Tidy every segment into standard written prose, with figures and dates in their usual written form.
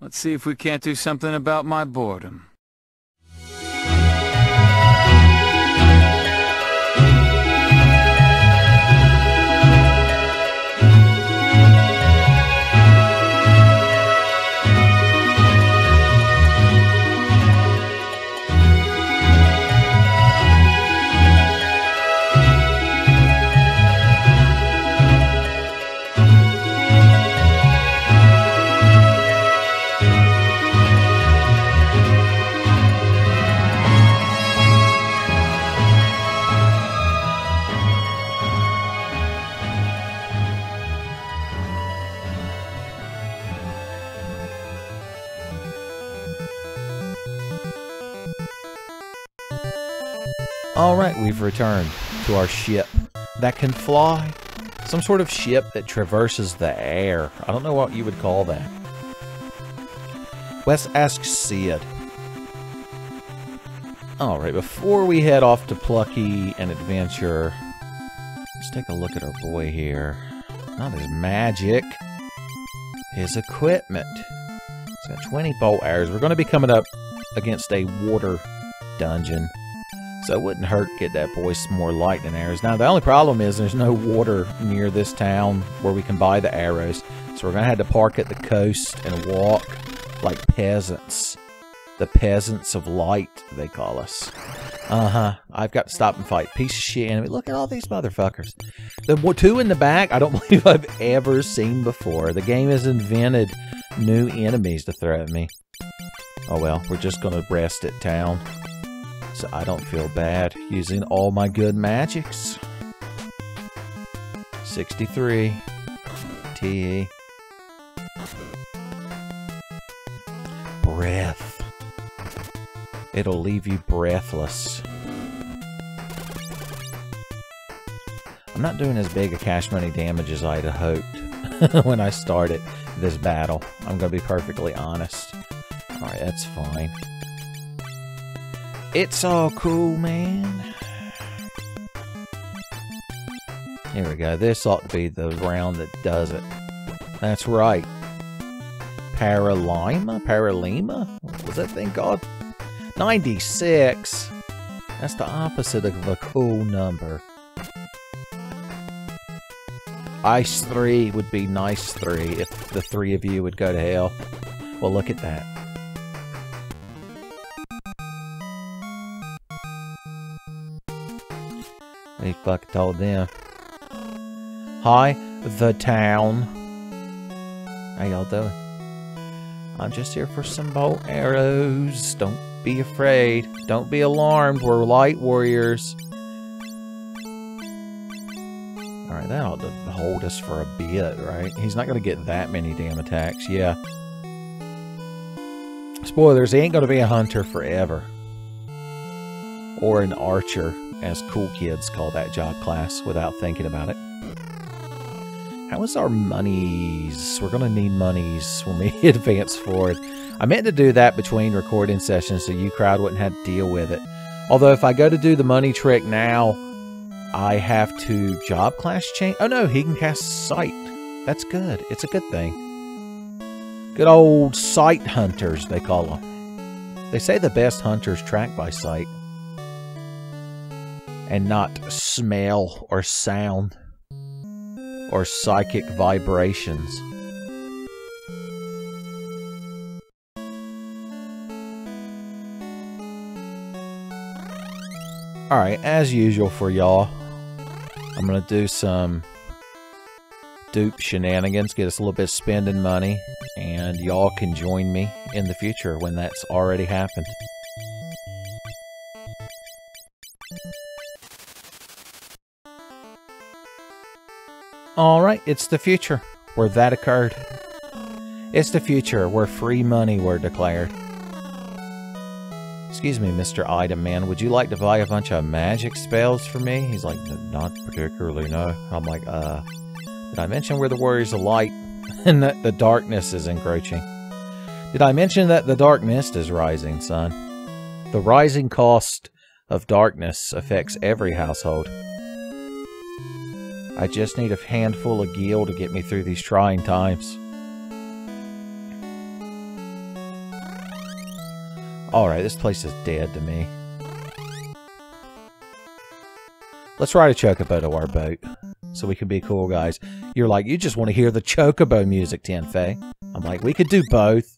Let's see if we can't do something about my boredom. Alright, we've returned to our ship that can fly. Some sort of ship that traverses the air. I don't know what you would call that. Let's ask Sid. Alright, before we head off to Plucky and Adventure, let's take a look at our boy here. Not his magic, his equipment. He's got 20 bolt arrows. We're going to be coming up against a water dungeon. So it wouldn't hurt to get that boy some more lightning arrows. Now, the only problem is there's no water near this town where we can buy the arrows. So we're going to have to park at the coast and walk like peasants. The peasants of light, they call us. I've got to stop and fight. Piece of shit enemy. Look at all these motherfuckers. The two in the back, I don't believe I've ever seen before. The game has invented new enemies to throw at me. Oh well, we're just going to rest at town. So I don't feel bad using all my good magics. 63. TE. Breath. It'll leave you breathless. I'm not doing as big a cash money damage as I'd hoped when I started this battle. I'm going to be perfectly honest. Alright, that's fine. It's all cool, man. Here we go. This ought to be the round that does it. That's right. Paralima? Paralima? What was that thing called? 96. That's the opposite of a cool number. Ice 3 would be nice 3 if the three of you would go to hell. Well, look at that. He fucking told them. Hi, the town. How y'all doing? I'm just here for some bolt arrows. Don't be afraid. Don't be alarmed. We're light warriors. Alright, that ought to hold us for a bit, right? He's not going to get that many damn attacks. Yeah. Spoilers, he ain't going to be a hunter forever. Or an archer, as cool kids call that job class without thinking about it. How is our monies? We're going to need monies when we advance forward. I meant to do that between recording sessions so you crowd wouldn't have to deal with it. Although if I go to do the money trick now, I have to job class change. Oh no, he can cast sight. That's good. It's a good thing. Good old sight hunters, they call them. They say the best hunters track by sight. And not smell or sound or psychic vibrations. Alright, as usual for y'all, I'm going to do some dupe shenanigans, get us a little bit of spending money, and y'all can join me in the future when that's already happened. Alright, it's the future where that occurred. It's the future where free money were declared. Excuse me, Mr. Item Man, would you like to buy a bunch of magic spells for me? He's like, not particularly, no. I'm like, did I mention we're the warriors of light and that the darkness is encroaching? Did I mention that the dark mist is rising, son? The rising cost of darkness affects every household. I just need a handful of gil to get me through these trying times. Alright, this place is dead to me. Let's ride a chocobo to our boat, so we can be cool guys. You're like, you just want to hear the chocobo music, Tenfey. I'm like, we could do both.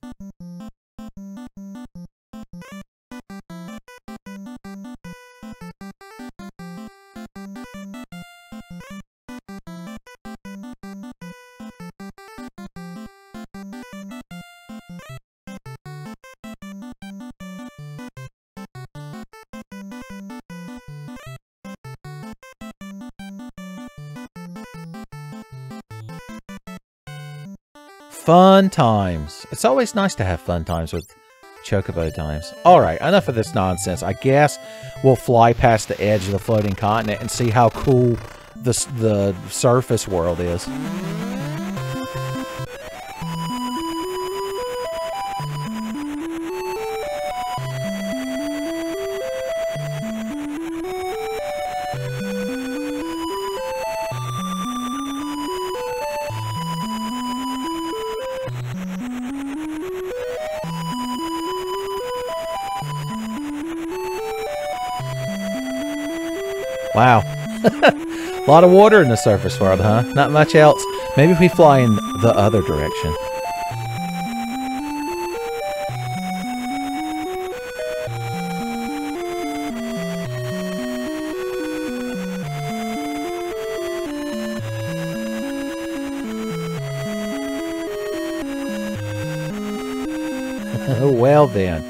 Fun times. It's always nice to have fun times with chocobo times. Alright, enough of this nonsense. I guess we'll fly past the edge of the floating continent and see how cool the surface world is. Wow. A lot of water in the surface world, huh? Not much else. Maybe if we fly in the other direction. Well then.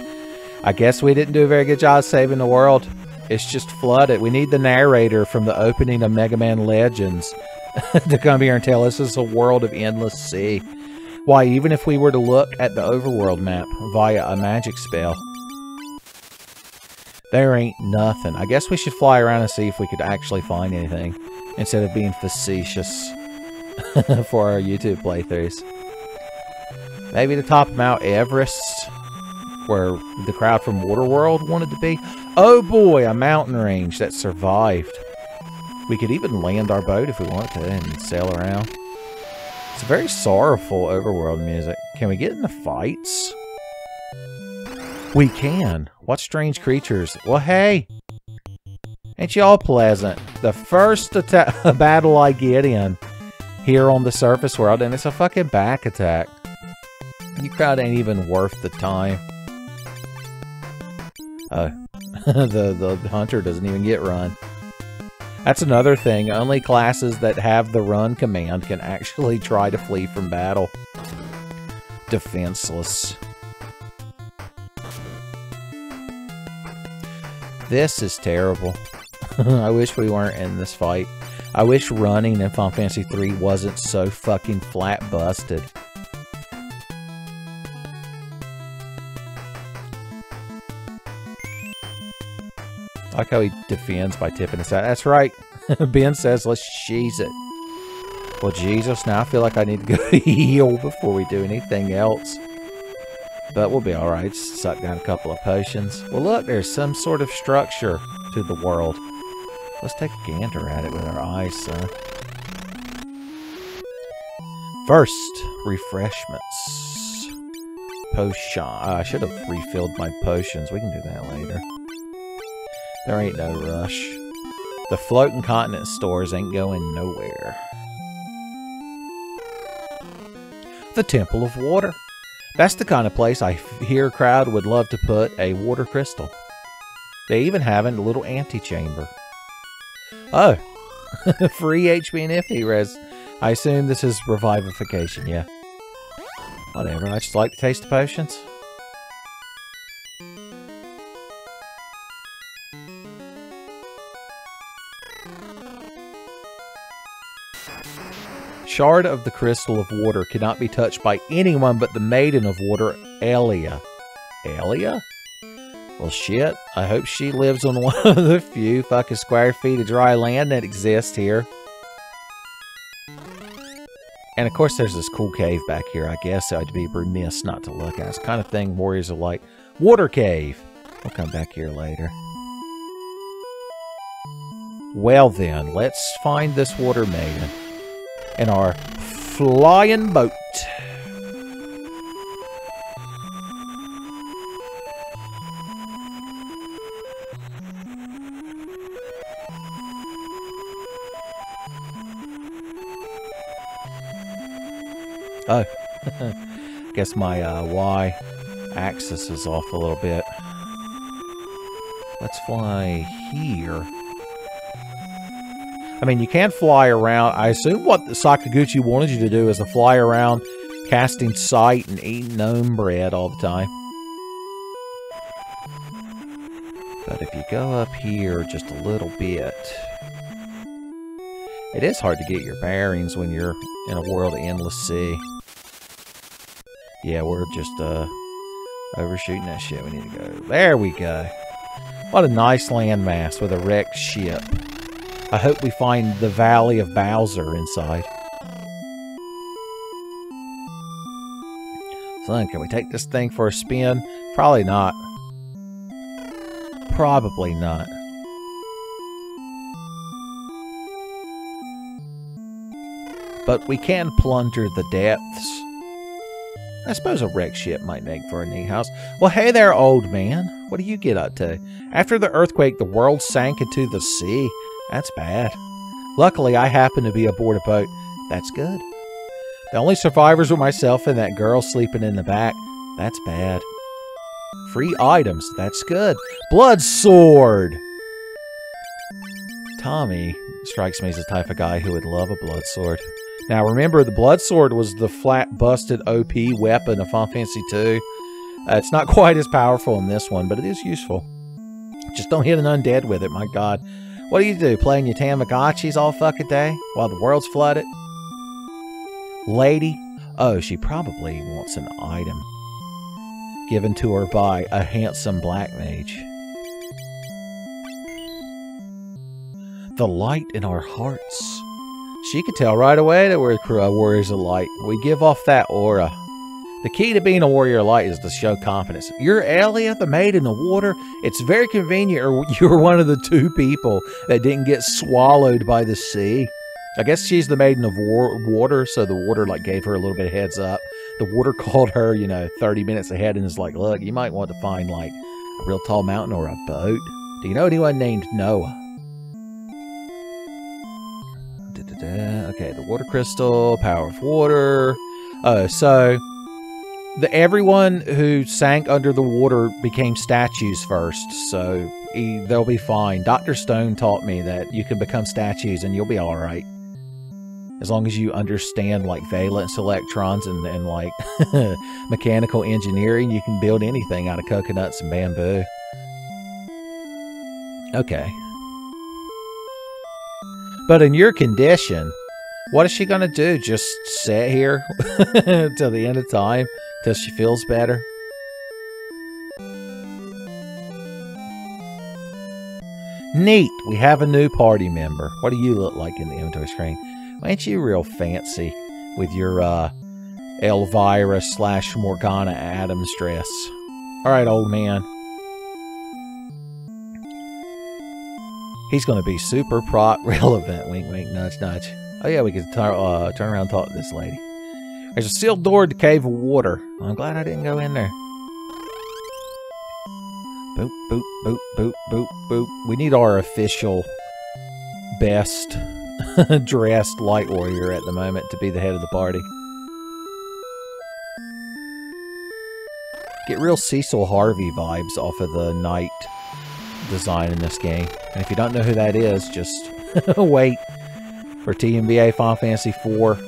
I guess we didn't do a very good job saving the world. It's just flooded. We need the narrator from the opening of Mega Man Legends to come here and tell us it's a world of endless sea. Why, even if we were to look at the overworld map via a magic spell, there ain't nothing. I guess we should fly around and see if we could actually find anything instead of being facetious for our YouTube playthroughs. Maybe the top of Mount Everest, where the crowd from Waterworld wanted to be. Oh boy, a mountain range that survived. We could even land our boat if we wanted to and sail around. It's very sorrowful overworld music. Can we get in the fights? We can. What strange creatures? Well, hey. Ain't y'all pleasant? The first battle I get in here on the surface world, and it's a fucking back attack. You crowd ain't even worth the time. The hunter doesn't even get run. That's another thing. Only classes that have the run command can actually try to flee from battle. Defenseless. This is terrible. I wish we weren't in this fight. I wish running in Final Fantasy III wasn't so fucking flat busted. I like how he defends by tipping his hat. That's right. Ben says, let's cheese it. Well, Jesus, now I feel like I need to go heal before we do anything else. But we'll be alright. Suck down a couple of potions. Well, look, there's some sort of structure to the world. Let's take a gander at it with our eyes, son. First, refreshments. Potion. I should have refilled my potions. We can do that later. There ain't no rush. The floating continent stores ain't going nowhere. The Temple of Water. That's the kind of place I hear a crowd would love to put a water crystal. They even have it in a little antechamber. Oh, free HP and FP res. I assume this is revivification, yeah. Whatever, I just like to taste the potions. Shard of the Crystal of Water cannot be touched by anyone but the Maiden of Water, Elia. Elia? Well, shit. I hope she lives on one of the few fucking square feet of dry land that exists here. And of course, there's this cool cave back here. I guess I'd be remiss not to look at. It's the kind of thing warriors are like. Water cave. We'll come back here later. Well then, let's find this water maiden in our flying boat. Oh. Guess my Y axis is off a little bit. Let's fly here. I mean, you can't fly around. I assume what Sakaguchi wanted you to do is to fly around casting sight and eating gnome bread all the time. But if you go up here just a little bit, it is hard to get your bearings when you're in a world of endless sea. Yeah, we're just overshooting that shit. We need to go. There we go. What a nice landmass with a wrecked ship. I hope we find the Valley of Bowser inside. Son, can we take this thing for a spin? Probably not. Probably not. But we can plunder the depths. I suppose a wrecked ship might make for a neat house. Well, hey there, old man. What do you get up to? After the earthquake, the world sank into the sea. That's bad. Luckily, I happen to be aboard a boat. That's good. The only survivors were myself and that girl sleeping in the back. That's bad. Free items. That's good. Blood sword! Tommy strikes me as the type of guy who would love a blood sword. Now, remember, the blood sword was the flat, busted OP weapon of Final Fantasy II. It's not quite as powerful in this one, but it is useful. Just don't hit an undead with it, my god. What do you do, playing your Tamagotchis all fucking day while the world's flooded? Lady? Oh, she probably wants an item given to her by a handsome black mage. The light in our hearts. She could tell right away that we're warriors of light. We give off that aura. The key to being a warrior of light is to show confidence. You're Elia, the maiden of water. It's very convenient you're one of the two people that didn't get swallowed by the sea. I guess she's the maiden of water, so the water like gave her a little bit of heads up. The water called her, 30 minutes ahead and is like, look, you might want to find like a real tall mountain or a boat. Do you know anyone named Noah? Okay, the water crystal, power of water. So everyone who sank under the water became statues first, so they'll be fine. Dr. Stone taught me that you can become statues and you'll be all right. As long as you understand like valence electrons and like mechanical engineering, you can build anything out of coconuts and bamboo. Okay. But in your condition, what is she going to do? Just sit here till the end of time? Till she feels better? Neat! We have a new party member. What do you look like in the inventory screen? Ain't you real fancy with your Elvira / Morgana Adams dress? Alright, old man. He's going to be super prot relevant. Wink, wink, nudge, nudge. Oh yeah, we can turn around and talk to this lady. There's a sealed door to the Cave of Water. I'm glad I didn't go in there. Boop, boop, boop, boop, boop, boop. We need our official best dressed light warrior at the moment to be the head of the party. Get real Cecil Harvey vibes off of the knight design in this game. And if you don't know who that is, just wait for TMVA Final Fantasy IV.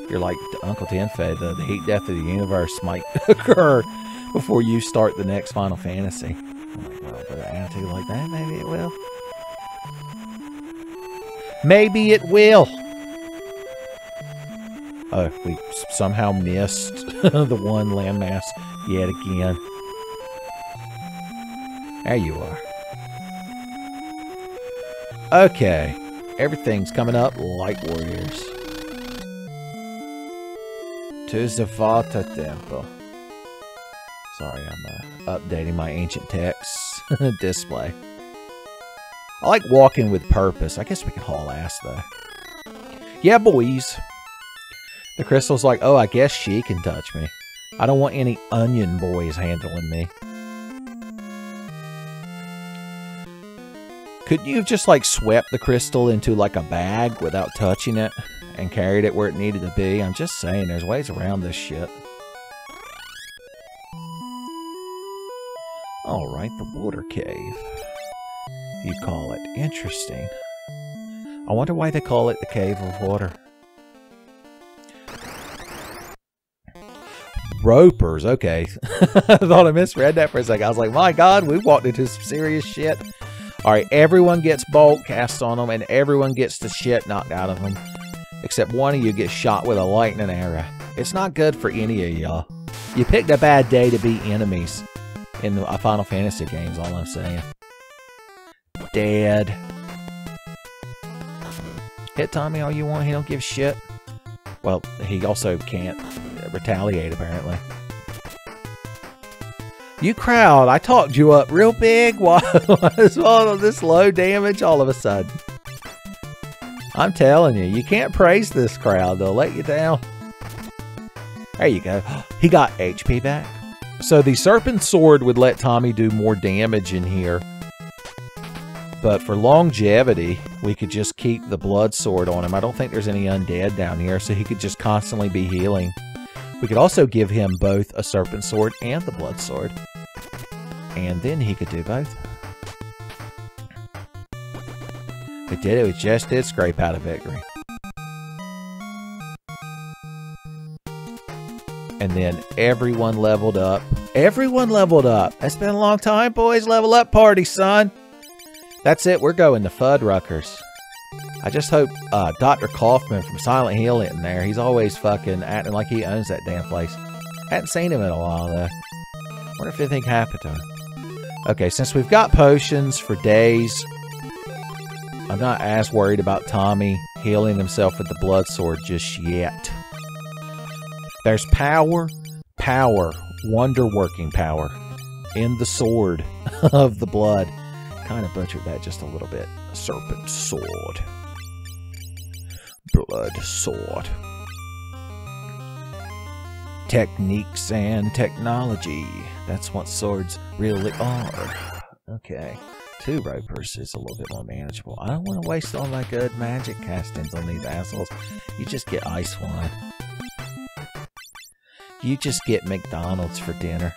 You're like Uncle Tenfey, the heat death of the universe might occur before you start the next Final Fantasy. I'm like, well, with an attitude like that, maybe it will. Maybe it will. Oh, we somehow missed the one landmass yet again. There you are. Okay, everything's coming up, light warriors. To Zavata Temple. Sorry, I'm updating my ancient text display. I like walking with purpose. I guess we can haul ass, though. Yeah, boys. The crystal's like, oh, I guess she can touch me. I don't want any onion boys handling me. Couldn't you have just, like, swept the crystal into, like, a bag without touching it? and carried it where it needed to be. I'm just saying, there's ways around this shit. Alright, the water cave. You call it. Interesting. I wonder why they call it the Cave of Water. Ropers, okay. I thought I misread that for a second. I was like, my God, we walked into some serious shit. Alright, everyone gets bolt cast on them, and everyone gets the shit knocked out of them. Except one of you gets shot with a lightning arrow. It's not good for any of y'all. You picked a bad day to beat enemies in the Final Fantasy games, all I'm saying. Dead. Hit Tommy all you want, he don't give shit. Well, he also can't retaliate, apparently. You crowd, I talked you up real big. Why is all of this low damage all of a sudden? I'm telling you, you can't praise this crowd. They'll let you down. There you go. He got HP back. So the Serpent Sword would let Tommy do more damage in here. But for longevity, we could just keep the Blood Sword on him. I don't think there's any undead down here, so he could just constantly be healing. We could also give him both a Serpent Sword and the Blood Sword. And then he could do both. We did it. We just did scrape out a victory. And then everyone leveled up. Everyone leveled up. It's been a long time, boys. Level up party, son. That's it. We're going to Fuddruckers. I just hope Dr. Kaufman from Silent Hill isn't there. He's always fucking acting like he owns that damn place. Hadn't seen him in a while, though. Wonder if anything happened to him. Okay, since we've got potions for days, I'm not as worried about Tommy healing himself with the Blood Sword just yet. There's power, wonder-working power in the sword of the blood. Kind of butchered that just a little bit. Serpent Sword. Blood Sword. Techniques and technology. That's what swords really are. Okay. 2 ropers is a little bit more manageable. I don't want to waste all my good magic castings on these assholes. You just get ice wine. You just get McDonald's for dinner.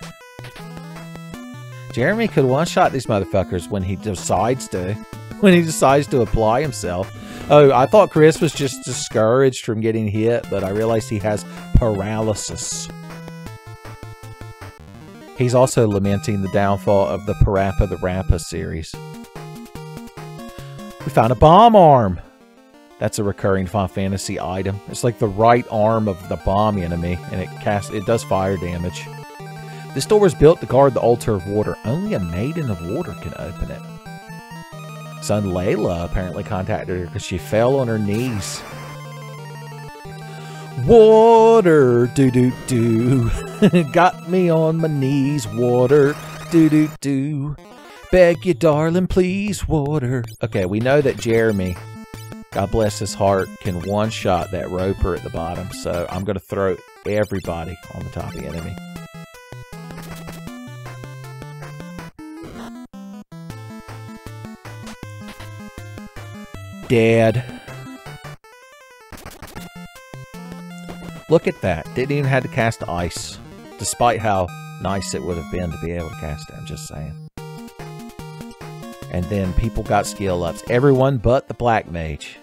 Jeremy could one-shot these motherfuckers when he decides to. When he decides to apply himself. Oh, I thought Chris was just discouraged from getting hit, but I realized he has paralysis. He's also lamenting the downfall of the Parappa the Rappa series. We found a bomb arm! That's a recurring Final Fantasy item. It's like the right arm of the bomb enemy, and it does fire damage. This door was built to guard the altar of water. Only a maiden of water can open it. Son Layla apparently contacted her because she fell on her knees. Water, doo-doo-doo. Got me on my knees, water, doo-doo-doo. Beg you, darling, please, water. Okay, we know that Jeremy, God bless his heart, can one-shot that roper at the bottom. So I'm going to throw everybody on the top of the enemy. Dead. Look at that. Didn't even have to cast ice. Despite how nice it would have been to be able to cast it. I'm just saying. And then people got skill ups. Everyone but the Black Mage.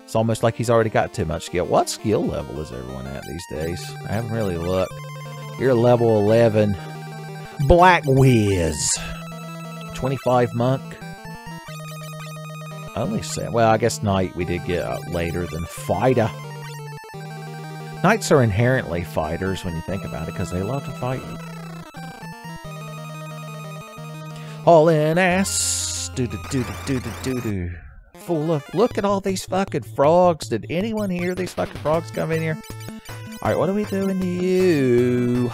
It's almost like he's already got too much skill. What skill level is everyone at these days? I haven't really looked. You're level 11. Black Wiz. 25 Monk. Only 7. Well, I guess Knight we did get later than Fighter. Knights are inherently fighters when you think about it, because they love to fight. All in ass. Do-do-do-do-do-do-do. Full of... Look at all these fucking frogs. Did anyone hear these fucking frogs come in here? Alright, what are we doing to you?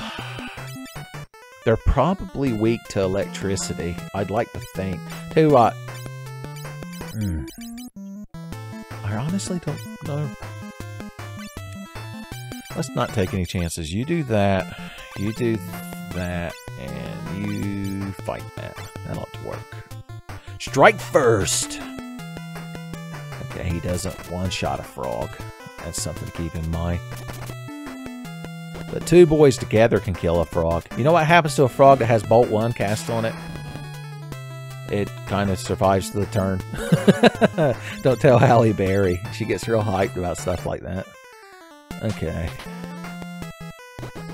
They're probably weak to electricity. I'd like to think. Tell you what. I honestly don't know. Let's not take any chances. You do that, and you fight that. That ought to work. Strike first! Okay, he doesn't one-shot a frog. That's something to keep in mind. But 2 boys together can kill a frog. You know what happens to a frog that has Bolt 1 cast on it? It kind of survives the turn. Don't tell Halle Berry. She gets real hyped about stuff like that. Okay.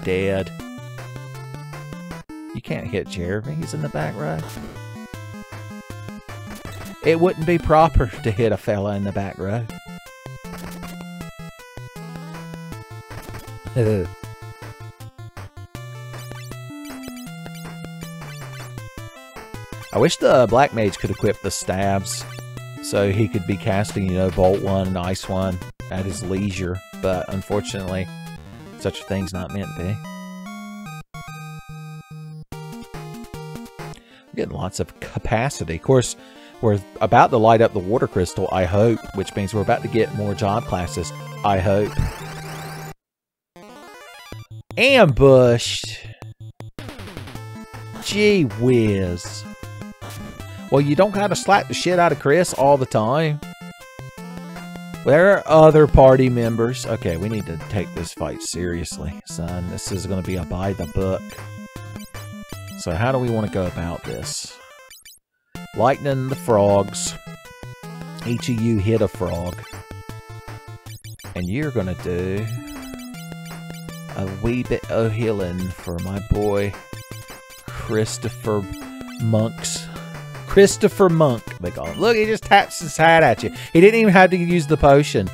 Dead. You can't hit Jeremy. He's in the back row. It wouldn't be proper to hit a fella in the back row. I wish the Black Mage could equip the stabs so he could be casting, you know, Bolt 1 and Ice 1 at his leisure, but unfortunately, such a thing's not meant to be. I'm getting lots of capacity. Of course, we're about to light up the water crystal, I hope, which means we're about to get more job classes, I hope. Ambushed! Gee whiz. Well, you don't gotta slap the shit out of Chris all the time. There are other party members. Okay, we need to take this fight seriously, son. This is gonna be a by the book. So how do we want to go about this? Lightning the frogs. Each of you hit a frog. And you're gonna do a wee bit of healing for my boy Christopher Monk's. Christopher Monk, they call him. Look, he just taps his hat at you. He didn't even have to use the potion.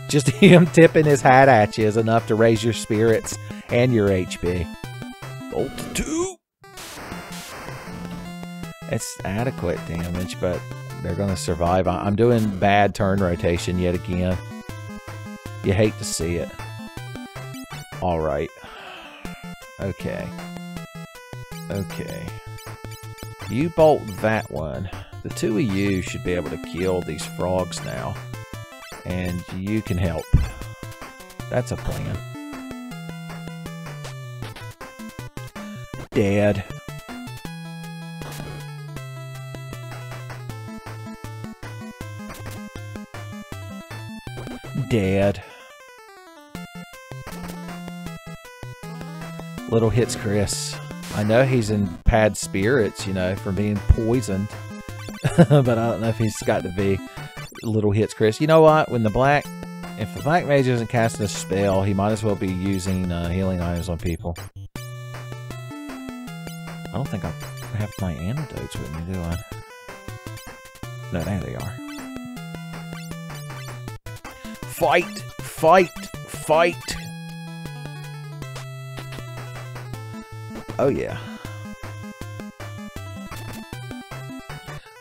Just him tipping his hat at you is enough to raise your spirits and your HP. Bolt 2. It's adequate damage, but they're going to survive. I'm doing bad turn rotation yet again. You hate to see it. Alright. Okay. Okay. You bolt that one. The 2 of you should be able to kill these frogs now. And you can help. That's a plan. Dead. Dead. Little hits Chris. I know he's in bad spirits, you know, from being poisoned. But I don't know if he's got to be little hits Chris. You know what? When if the Black Mage isn't casting a spell, he might as well be using healing items on people. I don't think I have my antidotes with me, do I? No, there they are. Fight! Fight! Fight! Oh yeah.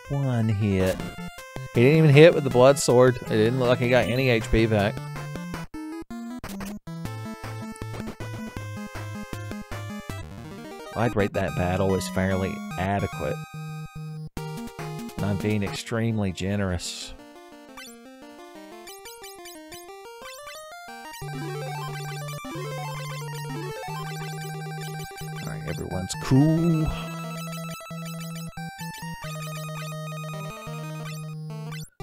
One hit. He didn't even hit with the blood sword. It didn't look like he got any HP back. I'd rate that battle as fairly adequate. And I'm being extremely generous. Everyone's cool.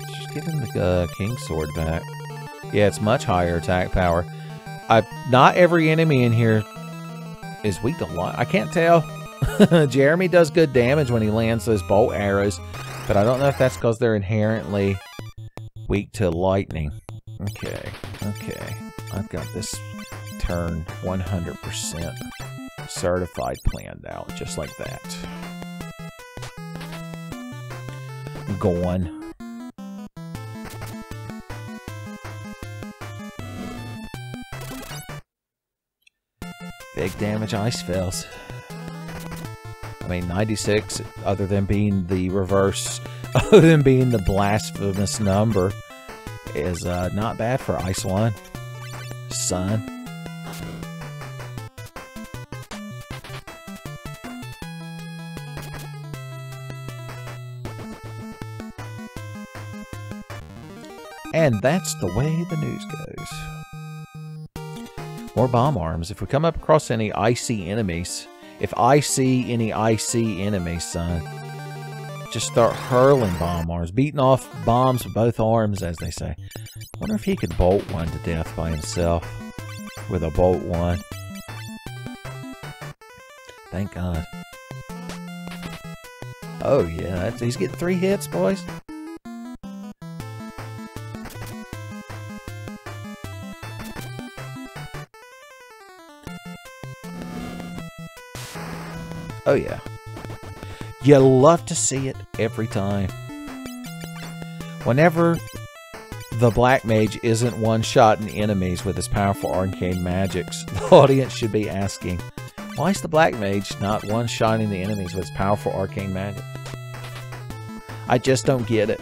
Just give him the King Sword back. Yeah, it's much higher attack power. Not every enemy in here is weak to light. I can't tell. Jeremy does good damage when he lands those bolt arrows, but I don't know if that's because they're inherently weak to lightning. Okay, okay. I've got this turn 100%. Certified planned out, just like that. Gone. Big damage ice spells. I mean, 96, other than being the reverse, other than being the blasphemous number, is not bad for Ice 1. Son. And that's the way the news goes. More bomb arms. If we come up across any icy enemies, if I see any icy enemies, son, just start hurling bomb arms, beating off bombs with both arms, as they say. I wonder if he could bolt one to death by himself with a bolt one. Thank God. Oh yeah, he's getting 3 hits, boys. Oh yeah. You love to see it every time. Whenever the Black Mage isn't one-shotting enemies with his powerful arcane magics, the audience should be asking, why is the Black Mage not one-shotting the enemies with his powerful arcane magic? I just don't get it.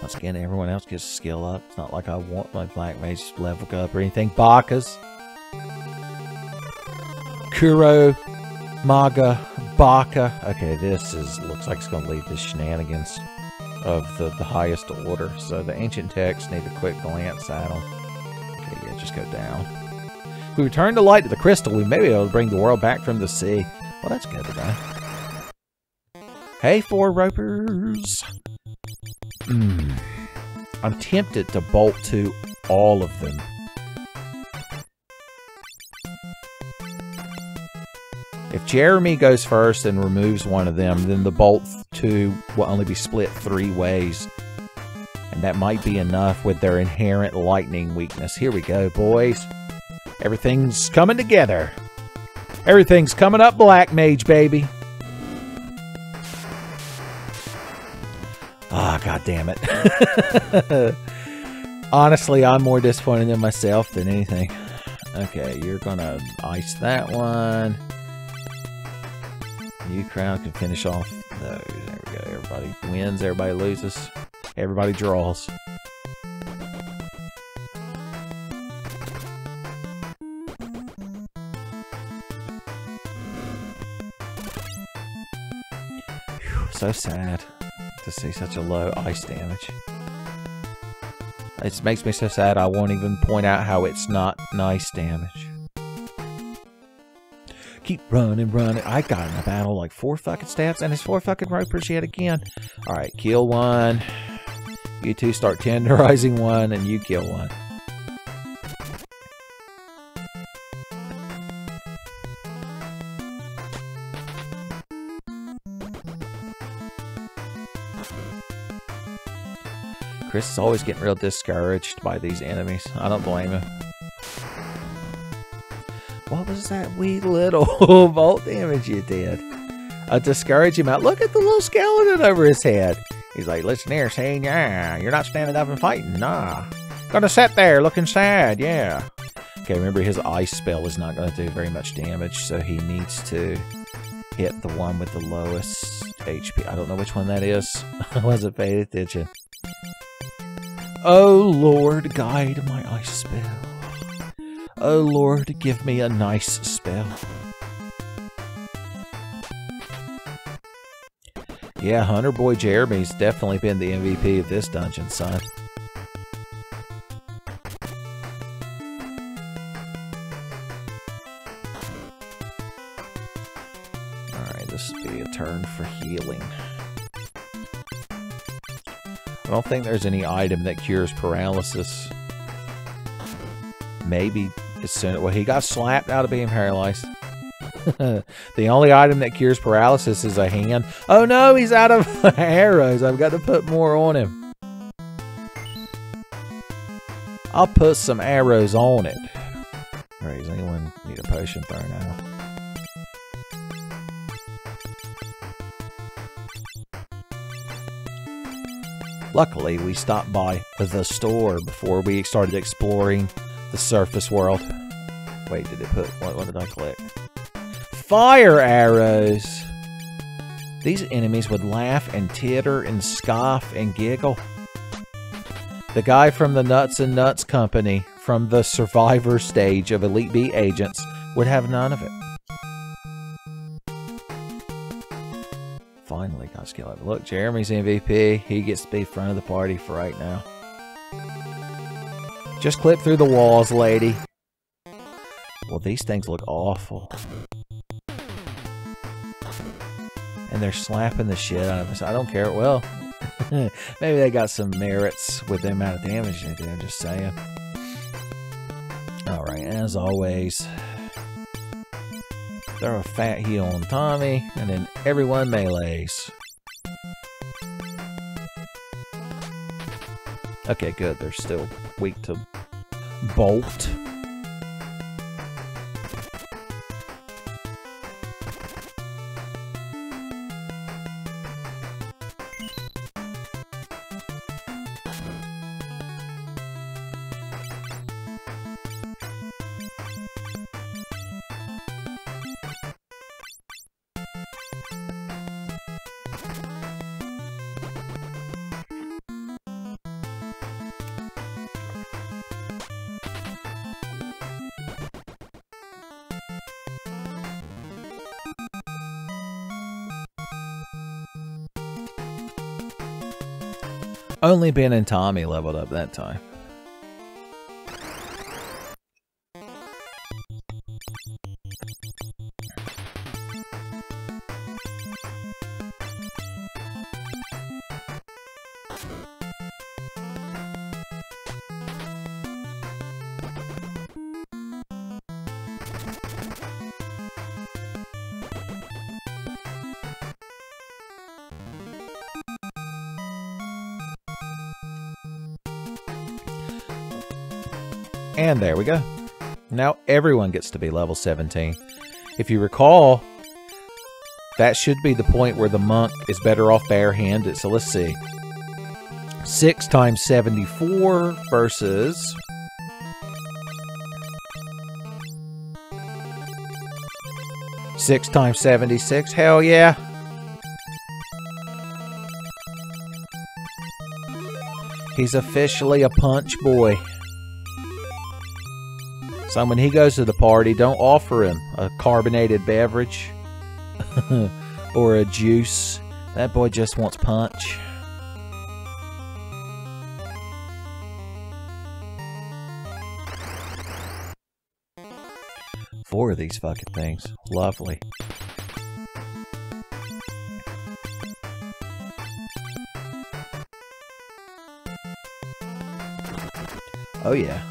Once again, everyone else gets a skill up. It's not like I want my Black Mage to level up or anything. Bakas. Kuro. Maga. Baka. Okay, this looks like it's going to lead to shenanigans of the highest order. So the ancient texts need a quick glance at them. Okay, yeah, just go down. If we return the light to the crystal, we may be able to bring the world back from the sea. Well, that's good today. Hey, 4 ropers. I'm tempted to bolt to all of them. If Jeremy goes first and removes one of them, then the bolt 2 will only be split 3 ways. And that might be enough with their inherent lightning weakness. Here we go, boys. Everything's coming together. Everything's coming up Black Mage, baby. Ah, God damn it. Honestly, I'm more disappointed in myself than anything. Okay, you're gonna ice that one. New crowd can finish off those. There we go. Everybody wins, everybody loses, everybody draws. Whew, so sad to see such a low ice damage. It makes me so sad I won't even point out how it's not nice damage. Keep running, running. I got in a battle like 4 fucking stabs and it's 4 fucking ropers yet again. Alright, kill one. You 2 start tenderizing one and you kill one. Chris is always getting real discouraged by these enemies. I don't blame him. What was that wee little bolt damage you did? Discourage him out. Look at the little skeleton over his head. He's like, listen here, saying, yeah, you're not standing up and fighting. Nah. Gonna sit there looking sad, yeah. Okay, remember his ice spell is not going to do very much damage, so he needs to hit the one with the lowest HP. I don't know which one that is. I wasn't paying attention. Oh Lord, guide my ice spell. Oh Lord, give me a nice spell. Yeah, Hunter Boy Jeremy's definitely been the MVP of this dungeon, son. Alright, this will be a turn for healing. I don't think there's any item that cures paralysis. Maybe as soon... Well, he got slapped out of being paralyzed. The only item that cures paralysis is a hand. Oh no, he's out of arrows. I've got to put more on him. I'll put some arrows on it. Alright, does anyone need a potion thrown out? Luckily, we stopped by the store before we started exploring the surface world. Wait, did it put... What did I click? Fire arrows! These enemies would laugh and titter and scoff and giggle. The guy from the Nuts and Nuts Company, from the Survivor stage of Elite Beat Agents, would have none of it. Finally got skill up. Look, Jeremy's MVP. He gets to be front of the party for right now. Just clip through the walls, lady. Well, these things look awful. And they're slapping the shit out of us. I don't care. Well, maybe they got some merits with the amount of damage they do. I'm just saying. Alright, as always, throw a fat heal on Tommy, and then everyone melees. Okay, good. They're still weak to bolt. Only Ben and Tommy leveled up that time. And there we go. Now everyone gets to be level 17. If you recall, that should be the point where the monk is better off barehanded. So let's see. 6 times 74 versus... Six times 76. Hell yeah. He's officially a punch boy. So when he goes to the party, don't offer him a carbonated beverage or a juice. That boy just wants punch. Four of these fucking things. Lovely. Oh yeah.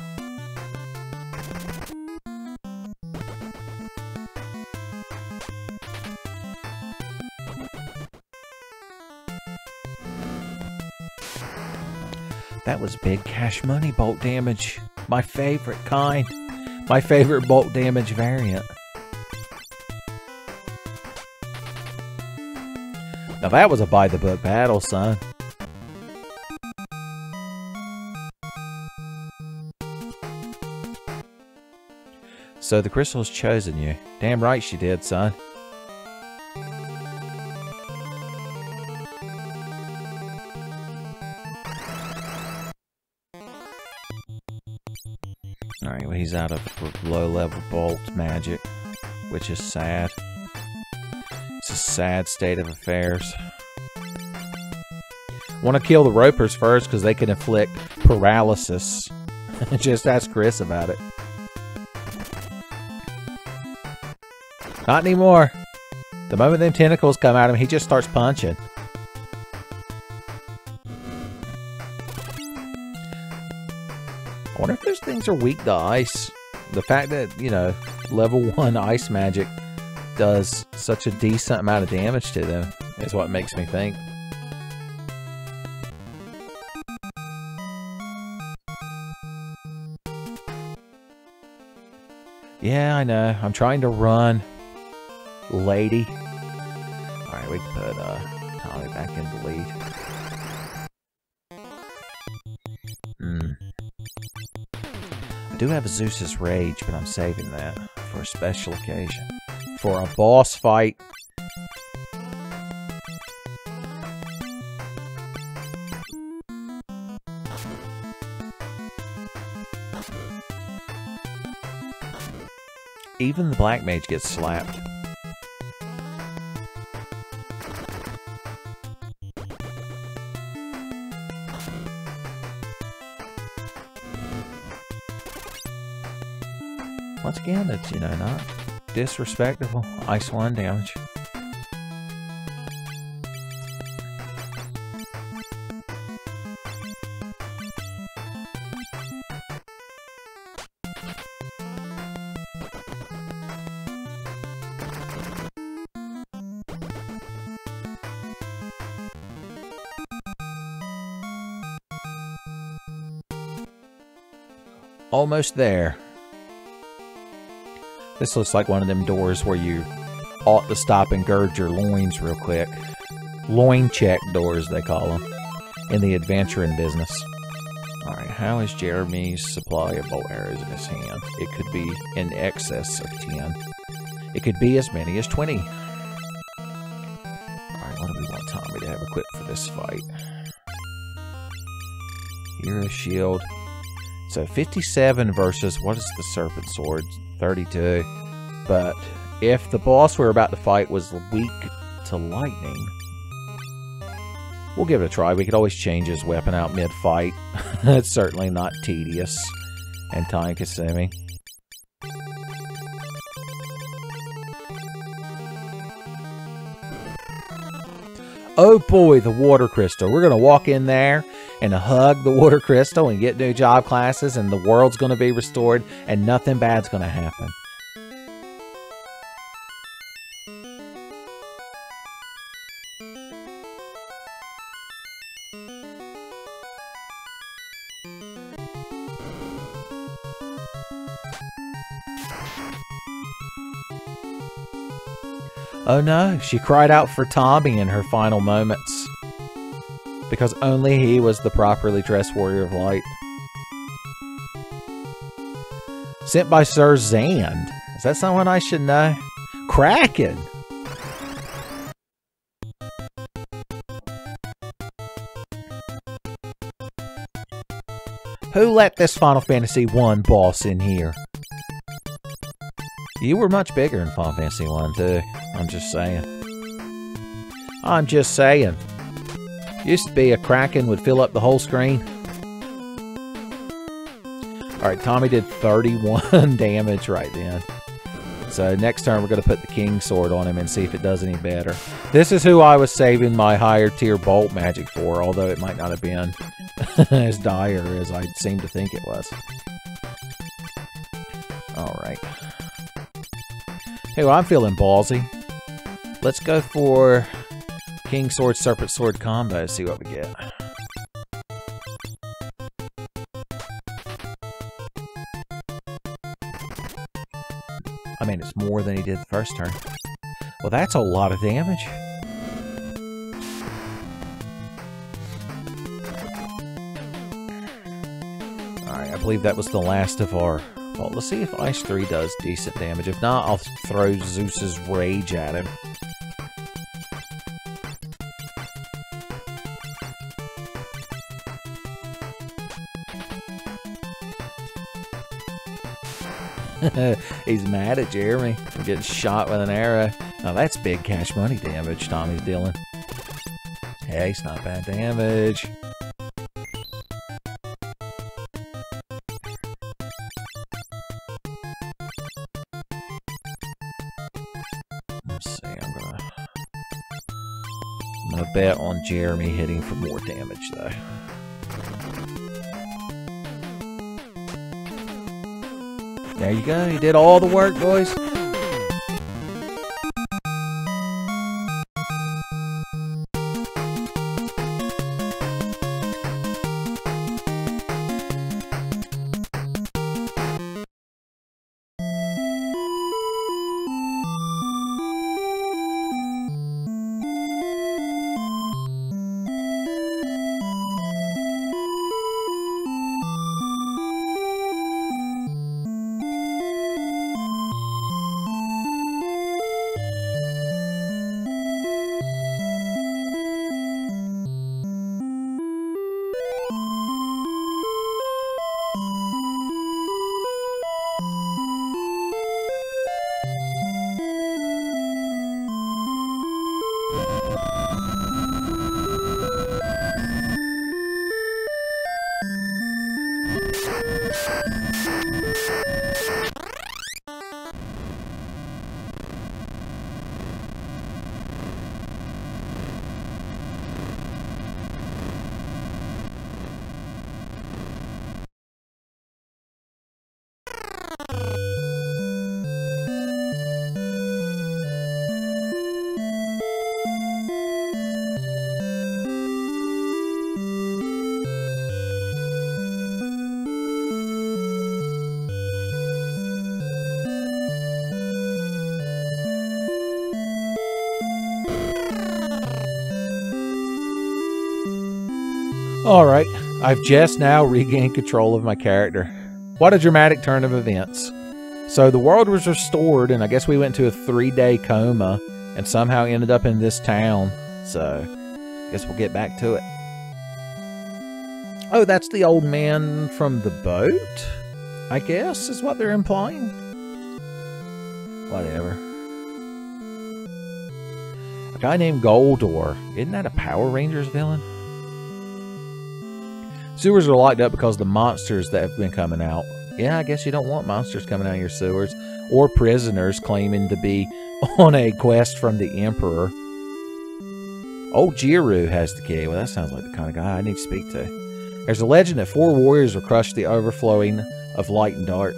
That was big cash money bolt damage. My favorite kind. My favorite bolt damage variant. Now that was a by-the-book battle, son. So the crystal's chosen you. Damn right she did, son. Alright, well he's out of low-level bolt magic, which is sad. It's a sad state of affairs. Want to kill the ropers first because they can inflict paralysis. Just ask Chris about it. Not anymore. The moment them tentacles come at him, he just starts punching. I wonder if those things are weak to ice. The fact that, you know, level 1 ice magic does such a decent amount of damage to them is what makes me think. Yeah, I know. I'm trying to run, lady. Alright, we can put Tommy back in the lead. I do have a Zeus's Rage, but I'm saving that for a special occasion. For a boss fight. Even the Black Mage gets slapped. Once again, it's, you know, not disrespectful. Ice 1 damage. Almost there. This looks like one of them doors where you ought to stop and gird your loins real quick. Loin check doors, they call them, in the adventuring business. Alright, how is Jeremy's supply of bolt arrows in his hand? It could be in excess of 10. It could be as many as 20. Alright, what do we want Tommy to have equipped for this fight? Hero shield. So 57 versus, what is the serpent sword? 32. But if the boss we're about to fight was weak to lightning, we'll give it a try. We could always change his weapon out mid-fight. It's certainly not tedious and time-consuming. Oh boy, the water crystal. We're going to walk in there and hug the water crystal and get new job classes, and the world's going to be restored and nothing bad's going to happen. Oh no, she cried out for Tommy in her final moments, because only he was the properly dressed warrior of light. Sent by Sir Zand. Is that someone I should know? Kraken! Who let this Final Fantasy I boss in here? You were much bigger in Final Fantasy I too. I'm just saying. I'm just saying. Used to be a Kraken would fill up the whole screen. Alright, Tommy did 31 damage right then. So next turn we're going to put the King Sword on him and see if it does any better. This is who I was saving my higher tier bolt magic for, although it might not have been as dire as I seem to think it was. Alright. Hey, well, I'm feeling ballsy. Let's go for King Sword, Serpent Sword combo, see what we get. I mean, it's more than he did the first turn. Well, that's a lot of damage. Alright, I believe that was the last of our... Well, let's see if Ice 3 does decent damage. If not, I'll throw Zeus's Rage at him. He's mad at Jeremy for getting shot with an arrow. Now that's big cash money damage Tommy's dealing. Hey, it's not bad damage. Let's see, I'm gonna bet on Jeremy hitting for more damage though. There you go, he did all the work, boys. Alright, I've just now regained control of my character. What a dramatic turn of events. So the world was restored, and I guess we went to a 3-day coma, and somehow ended up in this town. So, I guess we'll get back to it. Oh, that's the old man from the boat? I guess, is what they're implying. Whatever. A guy named Goldor. Isn't that a Power Rangers villain? Sewers are locked up because of the monsters that have been coming out. Yeah, I guess you don't want monsters coming out of your sewers. Or prisoners claiming to be on a quest from the Emperor. Old Jiru has the key. Well, that sounds like the kind of guy I need to speak to. There's a legend that 4 warriors will crush the overflowing of light and dark.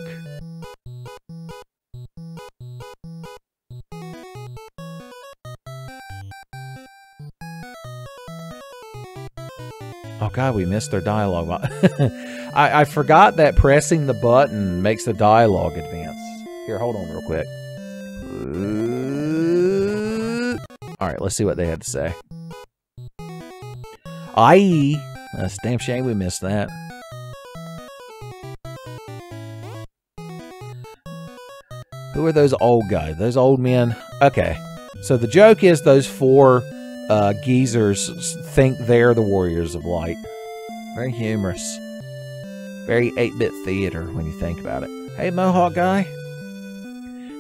Oh god, we missed their dialogue. I forgot that pressing the button makes the dialogue advance. Here, hold on real quick. Alright, let's see what they had to say. Aye. That's a damn shame we missed that. Who are those old guys? Those old men? Okay. So the joke is those 4 geezers think they're the Warriors of Light. Very humorous. Very 8-bit theater when you think about it. Hey, Mohawk guy.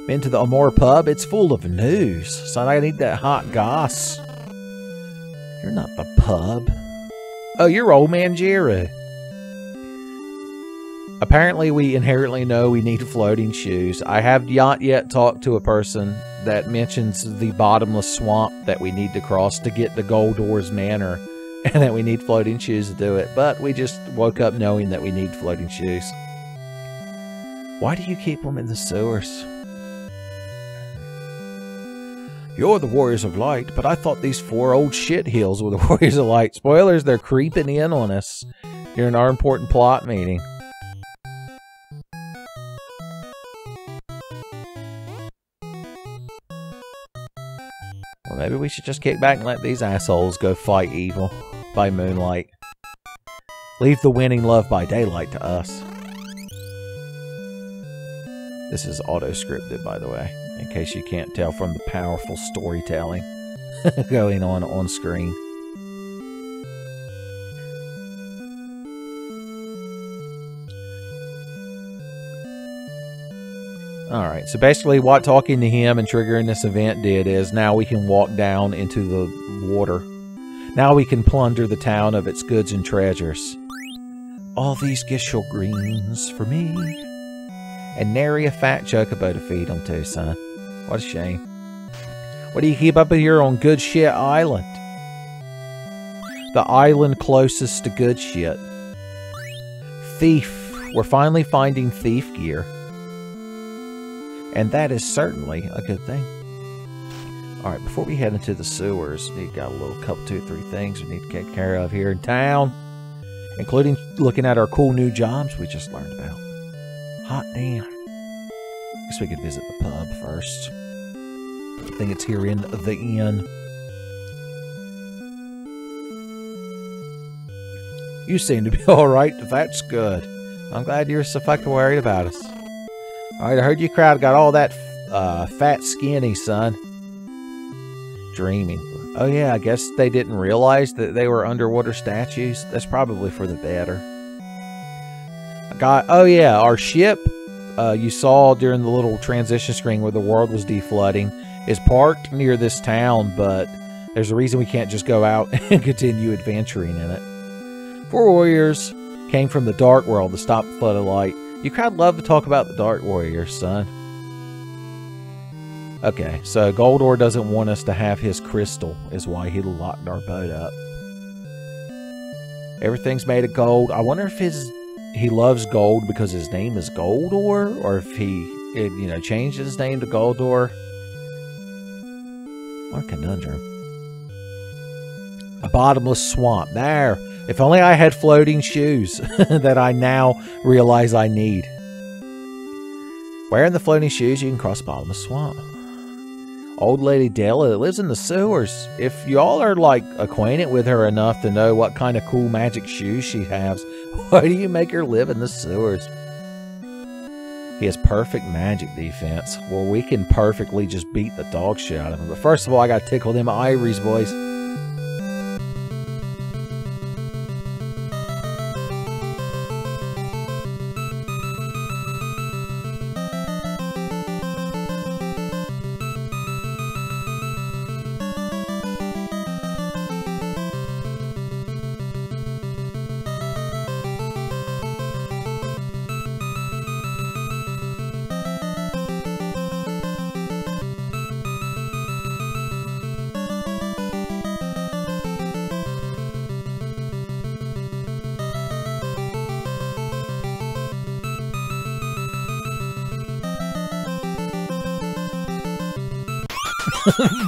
Been to the Amore pub? It's full of news. Son, I need that hot goss. You're not the pub. Oh, you're old man Jiru. Apparently, we inherently know we need floating shoes. I have not yet talked to a person that mentions the bottomless swamp that we need to cross to get to Goldor's Manor, and that we need floating shoes to do it. But we just woke up knowing that we need floating shoes. Why do you keep them in the sewers? You're the Warriors of Light, but I thought these 4 old shithills were the Warriors of Light. Spoilers, they're creeping in on us during our important plot meeting. Well, maybe we should just kick back and let these assholes go fight evil by moonlight. Leave the winning love by daylight to us. This is auto-scripted, by the way, in case you can't tell from the powerful storytelling going on screen. Alright, so basically what talking to him and triggering this event did is now we can walk down into the water. Now we can plunder the town of its goods and treasures. All these gishel greens for me. And nary a fat chocobo to feed them to, son. What a shame. What do you keep up here on Good Shit Island? The island closest to good shit. Thief. We're finally finding thief gear. And that is certainly a good thing. Alright, before we head into the sewers, we got a little couple, 2 or 3 things we need to take care of here in town. Including looking at our cool new jobs we just learned about. Hot damn. Guess we could visit the pub first. I think it's here in the inn. You seem to be alright. That's good. I'm glad you're so fucking worried about us. Alright, I heard you crowd got all that fat skinny, son. Dreaming. Oh yeah, I guess they didn't realize that they were underwater statues. That's probably for the better. Oh yeah, our ship, you saw during the little transition screen where the world was deflooding, is parked near this town, but there's a reason we can't just go out and continue adventuring in it. 4 warriors came from the Dark World to stop the flood of light. You crowd love to talk about the Dark Warriors, son. Okay, so Goldor doesn't want us to have his crystal, is why he locked our boat up. Everything's made of gold. I wonder if he loves gold because his name is Goldor, or if he, changed his name to Goldor. What a conundrum. A bottomless swamp. There. If only I had floating shoes that I now realize I need. Wearing the floating shoes, you can cross a bottomless swamp. Old Lady Della that lives in the sewers. If y'all are, like, acquainted with her enough to know what kind of cool magic shoes she has, why do you make her live in the sewers? He has perfect magic defense. Well, we can perfectly just beat the dog shit out of him. But first of all, I gotta tickle them ivories, boys.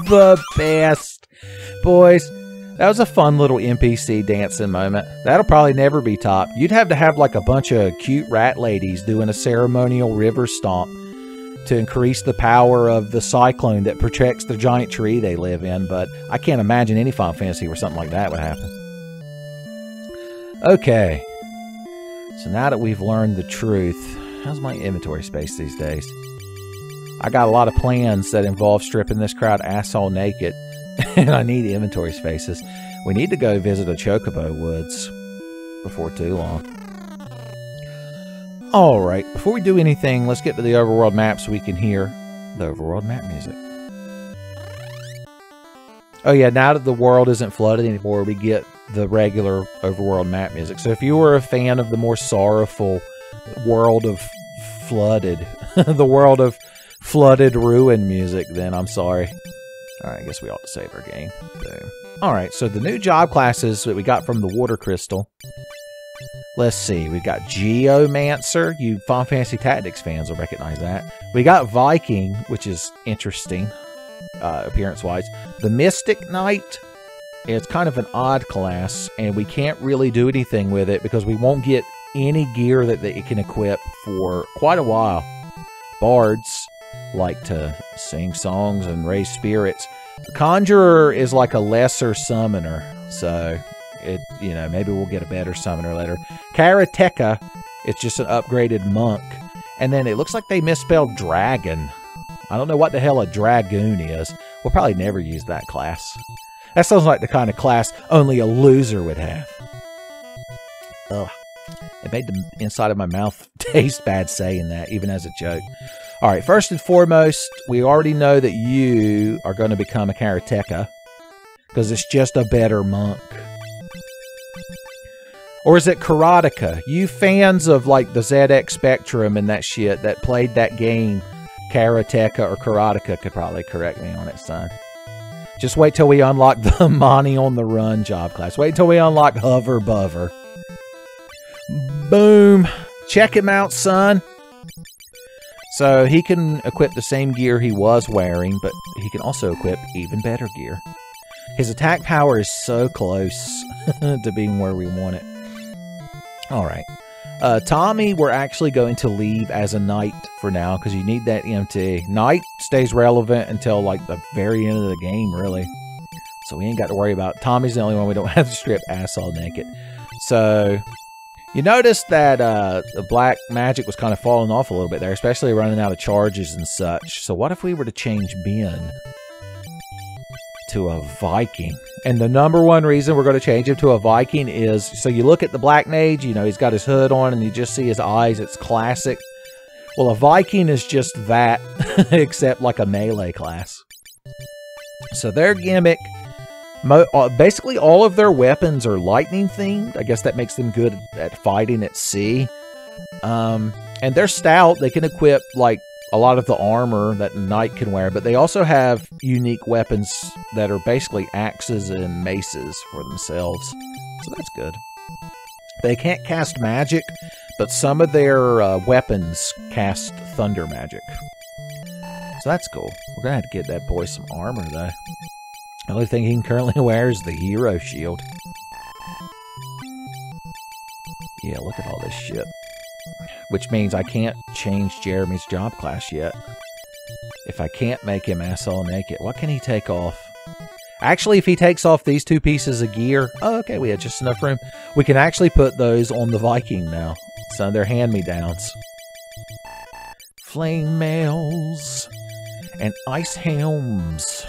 The best. Boys, that was a fun little NPC dancing moment. That'll probably never be topped. You'd have to have like a bunch of cute rat ladies doing a ceremonial river stomp to increase the power of the cyclone that protects the giant tree they live in, but I can't imagine any Final Fantasy where something like that would happen. Okay. So now that we've learned the truth, how's my inventory space these days? I got a lot of plans that involve stripping this crowd asshole naked, and I need inventory spaces. We need to go visit a Chocobo Woods before too long. Alright, before we do anything, let's get to the overworld map so we can hear the overworld map music. Oh yeah, now that the world isn't flooded anymore, we get the regular overworld map music. So if you were a fan of the more sorrowful world of flooded, the world of flooded ruin music, then I'm sorry. Alright, I guess we ought to save our game. Boom. Alright, so the new job classes that we got from the water crystal. Let's see, we got Geomancer. You Final Fantasy Tactics fans will recognize that. We got Viking, which is interesting, appearance-wise. The Mystic Knight. It's kind of an odd class, and we can't really do anything with it because we won't get any gear that it can equip for quite a while. Bards like to sing songs and raise spirits. The Conjurer is like a lesser summoner, so maybe we'll get a better summoner later. Karateka, it's just an upgraded monk. And then it looks like they misspelled dragon. I don't know what the hell a dragoon is. We'll probably never use that class. That sounds like the kind of class only a loser would have. Ugh. It made the inside of my mouth taste bad saying that, even as a joke. Alright, first and foremost, we already know that you are going to become a Karateka, because it's just a better monk. Or is it Karateka? You fans of like the ZX Spectrum and that shit that played that game, Karateka or Karateka, could probably correct me on it, son. Just wait till we unlock the Monty on the Run job class. Wait till we unlock Hover Bover. Boom. Check him out, son. So he can equip the same gear he was wearing, but he can also equip even better gear. His attack power is so close to being where we want it. Alright. Tommy, we're actually going to leave as a knight for now, because you need that MT. Knight stays relevant until like the very end of the game, really. So we ain't got to worry about. Tommy's the only one we don't have to strip ass all naked. So you notice that the black magic was kind of falling off a little bit there, especially running out of charges and such. So what if we were to change Ben to a Viking? And the number one reason we're going to change him to a Viking is, so you look at the Black Mage, he's got his hood on and you just see his eyes. It's classic. Well, a Viking is just that, except like a melee class. So their gimmick, basically all of their weapons are lightning themed. I guess that makes them good at fighting at sea. And they're stout. They can equip like a lot of the armor that a knight can wear, but they also have unique weapons that are basically axes and maces for themselves. So that's good. They can't cast magic, but some of their weapons cast thunder magic. So that's cool. We're going to have to get that boy some armor, though. The only thing he can currently wear is the hero shield. Yeah, look at all this shit. Which means I can't change Jeremy's job class yet. If I can't make him ass, I'll make it. What can he take off? Actually, if he takes off these 2 pieces of gear... Oh, okay, we had just enough room. We can actually put those on the Viking now. So they're hand-me-downs. Flame mails and ice helms.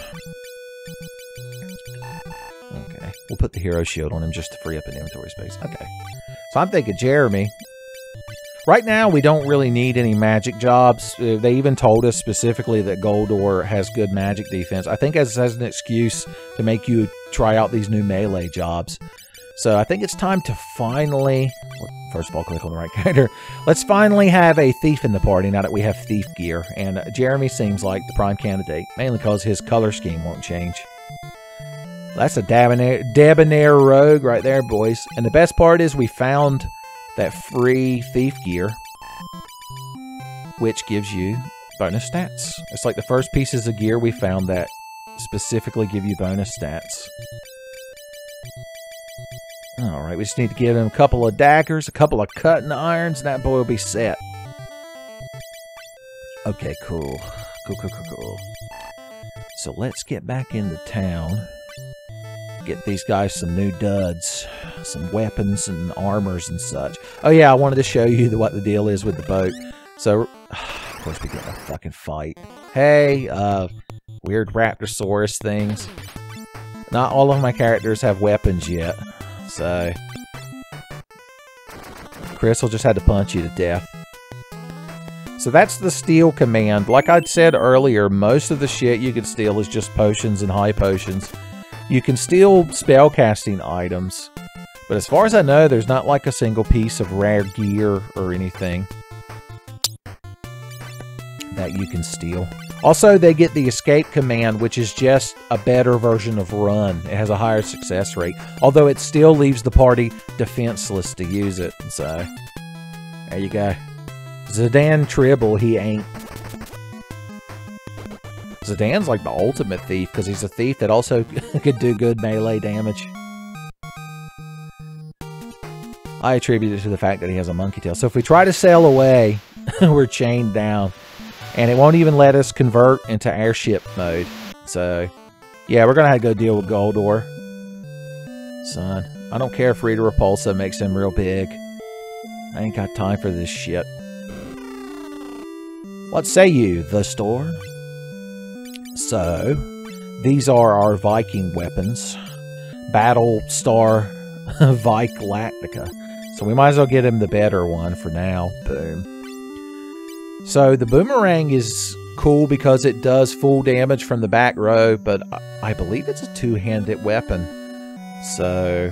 Okay, we'll put the hero shield on him just to free up an inventory space. Okay. So I'm thinking Jeremy. Right now, we don't really need any magic jobs. They even told us specifically that Goldor has good magic defense. I think as an excuse to make you try out these new melee jobs. So I think it's time to finally... First of all, click on the right character. Let's finally have a thief in the party now that we have thief gear. And Jeremy seems like the prime candidate, mainly because his color scheme won't change. That's a debonair rogue right there, boys. And the best part is we found that free thief gear, which gives you bonus stats. It's like the first pieces of gear we found that specifically give you bonus stats. Alright, we just need to give him a couple of daggers, a couple of cutting irons, and that boy will be set. Okay, cool. Cool. So let's get back into town. Get these guys some new duds. Some weapons and armors and such. Oh yeah, I wanted to show you what the deal is with the boat. So, of course we get a fucking fight. Hey, weird Raptosaurus things. Not all of my characters have weapons yet. So, Chris will just have to punch you to death. So that's the steal command. Like I said earlier, most of the shit you can steal is just potions and high potions. You can steal spellcasting items. But as far as I know, there's not like a single piece of rare gear or anything that you can steal. Also, they get the escape command, which is just a better version of run. It has a higher success rate, although it still leaves the party defenseless to use it. So, there you go. Zidane Tribble, he ain't. Zidane's like the ultimate thief, because he's a thief that also could do good melee damage. I attribute it to the fact that he has a monkey tail. So if we try to sail away, we're chained down. And it won't even let us convert into airship mode. So, yeah, we're going to have to go deal with Goldor. Son, I don't care if Rita Repulsa makes him real big. I ain't got time for this shit. What say you, the store? So, these are our Viking weapons. Battlestar Vike Lactica. So we might as well get him the better one for now. Boom. So the boomerang is cool because it does full damage from the back row, but I believe it's a two-handed weapon. So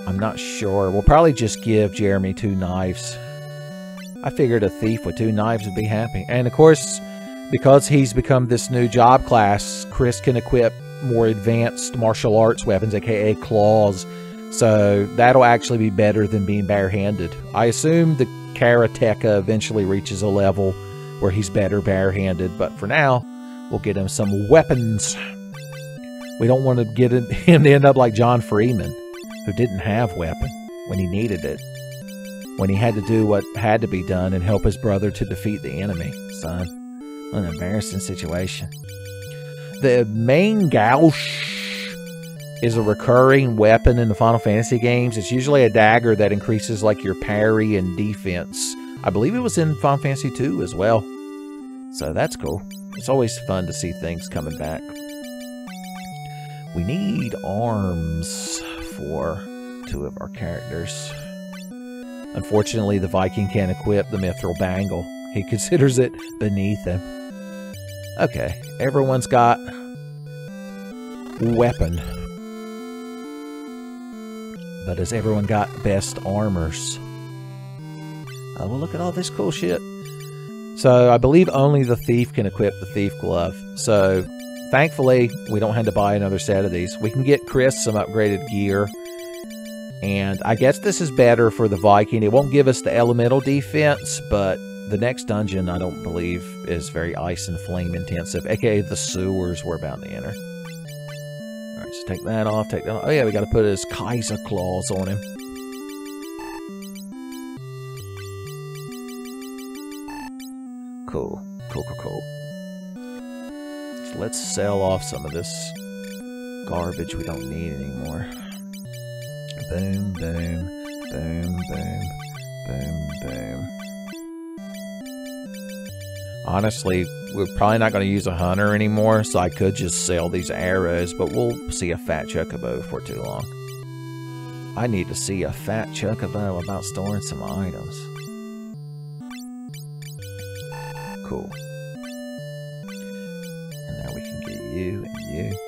I'm not sure. We'll probably just give Jeremy 2 knives. I figured a thief with 2 knives would be happy. And of course, because he's become this new job class, Chris can equip more advanced martial arts weapons, aka claws. So that'll actually be better than being barehanded. I assume the Karateka eventually reaches a level where he's better barehanded, but for now, we'll get him some weapons. We don't want to get him to end up like John Freeman, who didn't have weapon when he needed it. When he had to do what had to be done and help his brother to defeat the enemy. Son, what an embarrassing situation. The main gouge is a recurring weapon in the Final Fantasy games. It's usually a dagger that increases like your parry and defense. I believe it was in Final Fantasy II as well. So that's cool. It's always fun to see things coming back. We need arms for 2 of our characters. Unfortunately, the Viking can't equip the Mithril Bangle. He considers it beneath him. Okay, everyone's got weapon. But has everyone got best armors? Oh, well, look at all this cool shit. So, I believe only the thief can equip the thief glove. So, thankfully, we don't have to buy another set of these. We can get Chris some upgraded gear. And I guess this is better for the Viking. It won't give us the elemental defense, but the next dungeon, I don't believe, is very ice and flame intensive, aka the sewers we're about to enter. Alright, so take that off, take that off. Oh yeah, we gotta put his Kaiser claws on him. Cool. Cool. So let's sell off some of this garbage we don't need anymore. Boom, boom, boom, boom, boom, boom. Honestly, we're probably not going to use a hunter anymore, so I could just sell these arrows, but we'll see a fat chocobo before too long. I need to see a fat chocobo about storing some items. Cool. And now we can get you and you.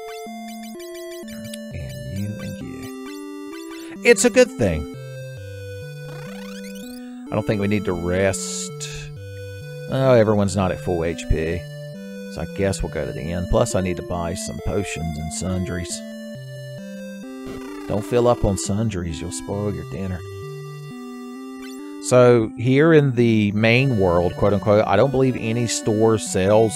And you and you. It's a good thing. I don't think we need to rest. Oh, everyone's not at full HP. So I guess we'll go to the end. Plus, I need to buy some potions and sundries. Don't fill up on sundries. You'll spoil your dinner. So, here in the main world, quote-unquote, I don't believe any store sells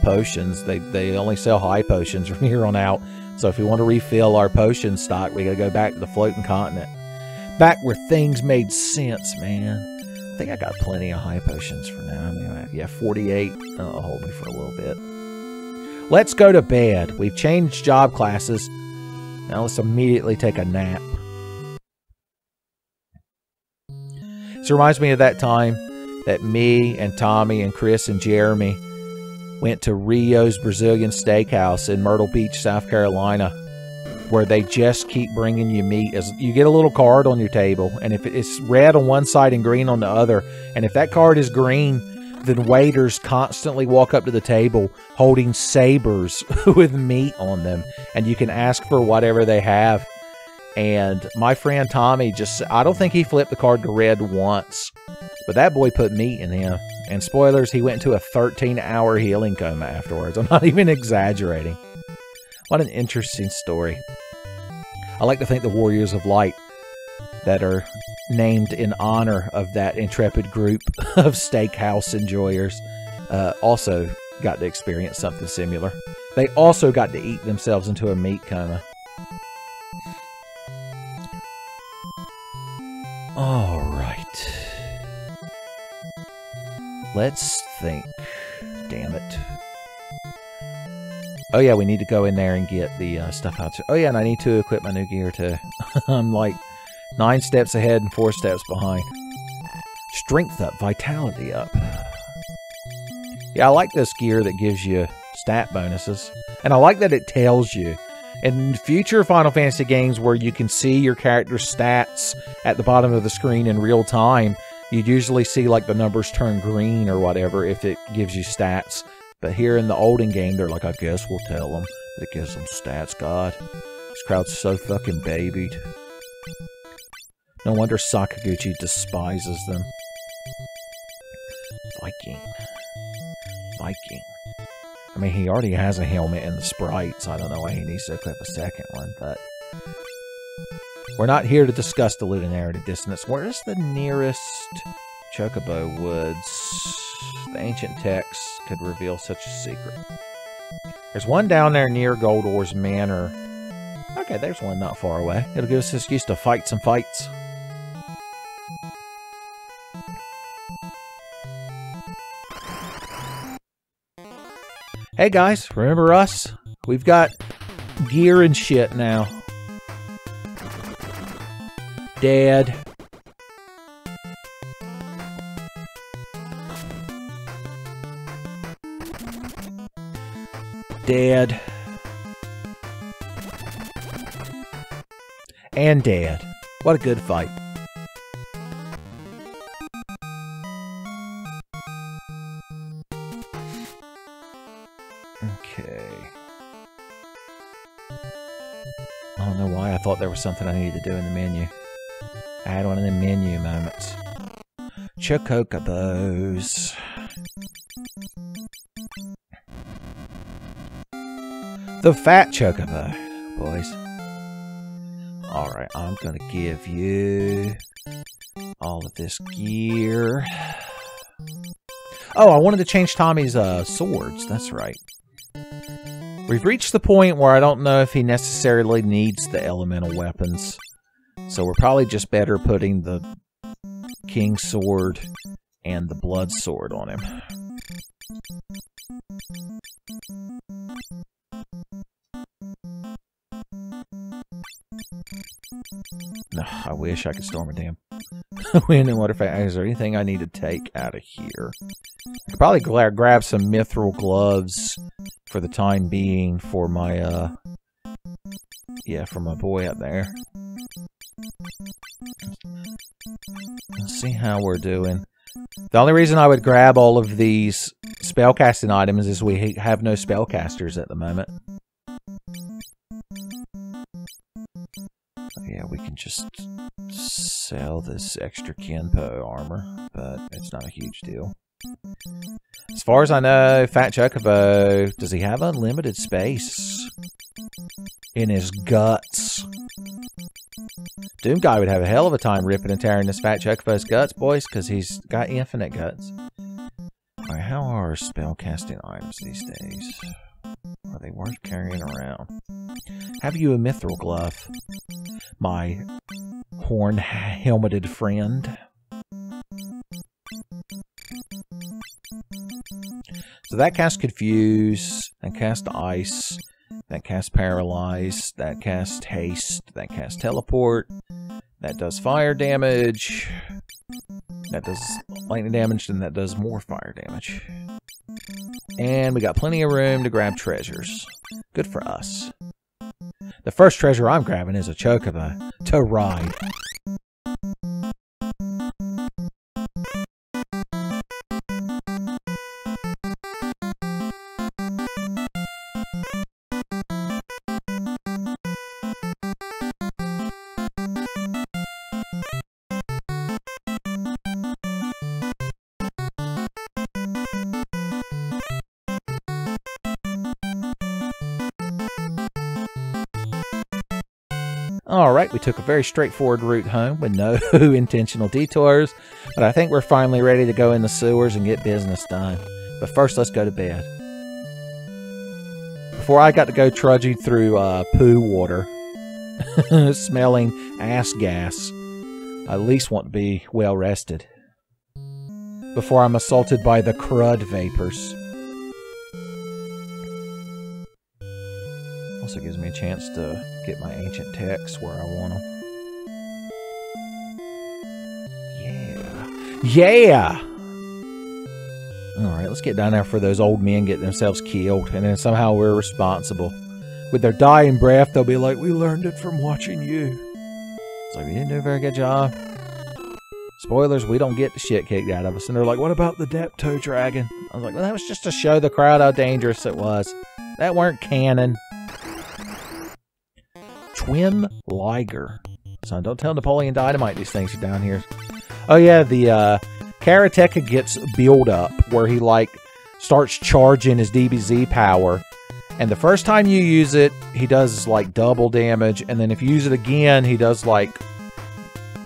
potions. They only sell high potions from here on out. So, if we want to refill our potion stock, we got to go back to the floating continent. Back where things made sense, man. I think I got plenty of high potions for now. I mean, yeah, 48. That'll hold me for a little bit. Let's go to bed. We've changed job classes. Now let's immediately take a nap. This reminds me of that time that me and Tommy and Chris and Jeremy went to Rio's Brazilian Steakhouse in Myrtle Beach, South Carolina, where they just keep bringing you meat. As you get a little card on your table, and if it's red on one side and green on the other, and if that card is green, then waiters constantly walk up to the table holding sabers with meat on them, and you can ask for whatever they have. And my friend Tommy I don't think he flipped the card to red once, but that boy put meat in him. And spoilers, he went into a 13-hour healing coma afterwards. I'm not even exaggerating. What an interesting story. I like to think the Warriors of Light that are named in honor of that intrepid group of steakhouse enjoyers also got to experience something similar. They also got to eat themselves into a meat coma. Alright. Let's think. Damn it. Oh yeah, we need to go in there and get the stuff out. Oh yeah, and I need to equip my new gear too. I'm like 9 steps ahead and 4 steps behind. Strength up, vitality up. Yeah, I like this gear that gives you stat bonuses. And I like that it tells you. In future Final Fantasy games where you can see your character's stats at the bottom of the screen in real time, you'd usually see like the numbers turn green or whatever if it gives you stats. But here in the olden game, they're like, I guess we'll tell them that it gives them stats. God, this crowd's so fucking babied. No wonder Sakaguchi despises them. Viking. I mean, he already has a helmet in the sprite, so I don't know why he needs to equip a second one, but... We're not here to discuss the luminarity dissonance. Where is the nearest Chocobo Woods? The ancient text could reveal such a secret. There's one down there near Goldor's Manor. Okay, there's one not far away. It'll give us an excuse to fight some fights. Hey guys, remember us? We've got gear and shit now. Dead. Dead. And dead. What a good fight. Okay. I don't know why I thought there was something I needed to do in the menu. I had one of the menu moments. Chocobos. The fat chocobo, boys. Alright, I'm gonna give you all of this gear. Oh, I wanted to change Tommy's swords. That's right. We've reached the point where I don't know if he necessarily needs the elemental weapons. So we're probably just better putting the King Sword and the Blood Sword on him. No, I wish I could storm a dam. Wind and water factor. Is there anything I need to take out of here? I could probably grab some mithril gloves for the time being for my, yeah, for my boy up there. Let's see how we're doing. The only reason I would grab all of these spellcasting items is we have no spellcasters at the moment. Yeah, we can just sell this extra Kenpo armor, but it's not a huge deal. As far as I know, Fat Chocobo, does he have unlimited space in his guts? Doom Guy would have a hell of a time ripping and tearing this Fat Chocobo's guts, boys, because he's got infinite guts. Alright, how are spellcasting items these days? Are they worth carrying around? Have you a mithril glove, my horn-helmeted friend? So that casts Confuse, that casts Ice, that casts Paralyze, that casts Haste, that casts Teleport, that does fire damage, that does lightning damage, and that does more fire damage. And we got plenty of room to grab treasures. Good for us. The first treasure I'm grabbing is a Chocobo to ride. Alright, we took a very straightforward route home with no intentional detours, but I think we're finally ready to go in the sewers and get business done. But first, let's go to bed. Before I got to go trudging through poo water, smelling ass gas, I at least want to be well rested before I'm assaulted by the crud vapors. Also gives me a chance to get my ancient texts where I want them. Yeah! Alright, let's get down there for those old men getting themselves killed, and then somehow we're responsible. With their dying breath, they'll be like, we learned it from watching you. It's like, you didn't do a very good job. Spoilers, we don't get the shit kicked out of us. And they're like, what about the Depto Dragon? I was like, well, that was just to show the crowd how dangerous it was. That weren't canon. Twin Liger. So don't tell Napoleon Dynamite these things are down here. Oh yeah, the Karateka gets build up where he like starts charging his DBZ power, and the first time you use it, he does like double damage, and then if you use it again, he does like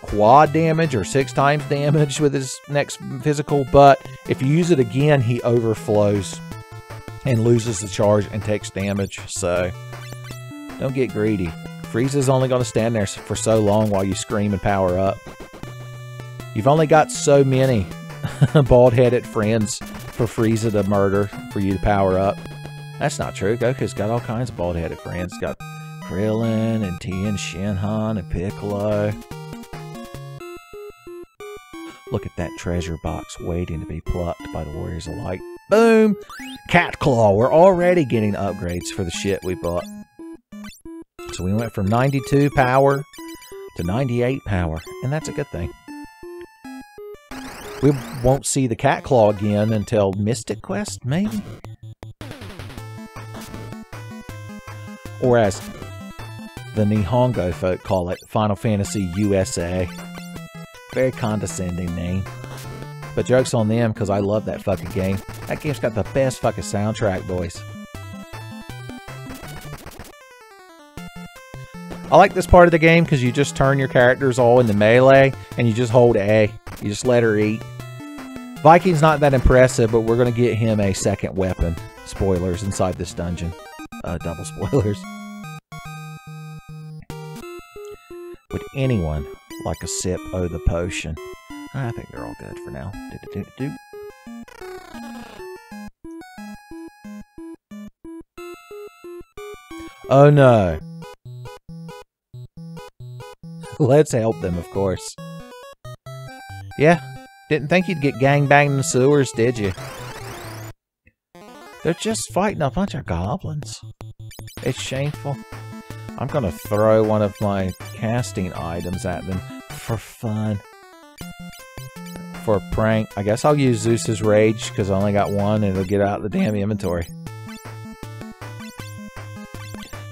quad damage or 6 times damage with his next physical. But if you use it again, he overflows and loses the charge and takes damage. So don't get greedy. Frieza's only going to stand there for so long while you scream and power up. You've only got so many bald-headed friends for Frieza to murder for you to power up. That's not true. Goku's got all kinds of bald-headed friends. He's got Krillin and Tien Shinhan and Piccolo. Look at that treasure box waiting to be plucked by the Warriors of Light. Boom! Cat Claw. We're already getting upgrades for the shit we bought. So we went from 92 power to 98 power, and that's a good thing. We won't see the Cat Claw again until Mystic Quest, maybe? Or as the Nihongo folk call it, Final Fantasy USA. Very condescending name. But joke's on them, because I love that fucking game. That game's got the best fucking soundtrack, boys. I like this part of the game because you just turn your characters all into melee and you just hold A. You just let her eat. Viking's not that impressive, but we're going to get him a second weapon. Spoilers inside this dungeon. Double spoilers. Would anyone like a sip of the potion? I think they're all good for now. Oh no. Let's help them, of course. Yeah, didn't think you'd get gangbanged in the sewers, did you? They're just fighting a bunch of goblins. It's shameful. I'm gonna throw one of my casting items at them for fun. For a prank. I guess I'll use Zeus's Rage because I only got one and it'll get out of the damn inventory.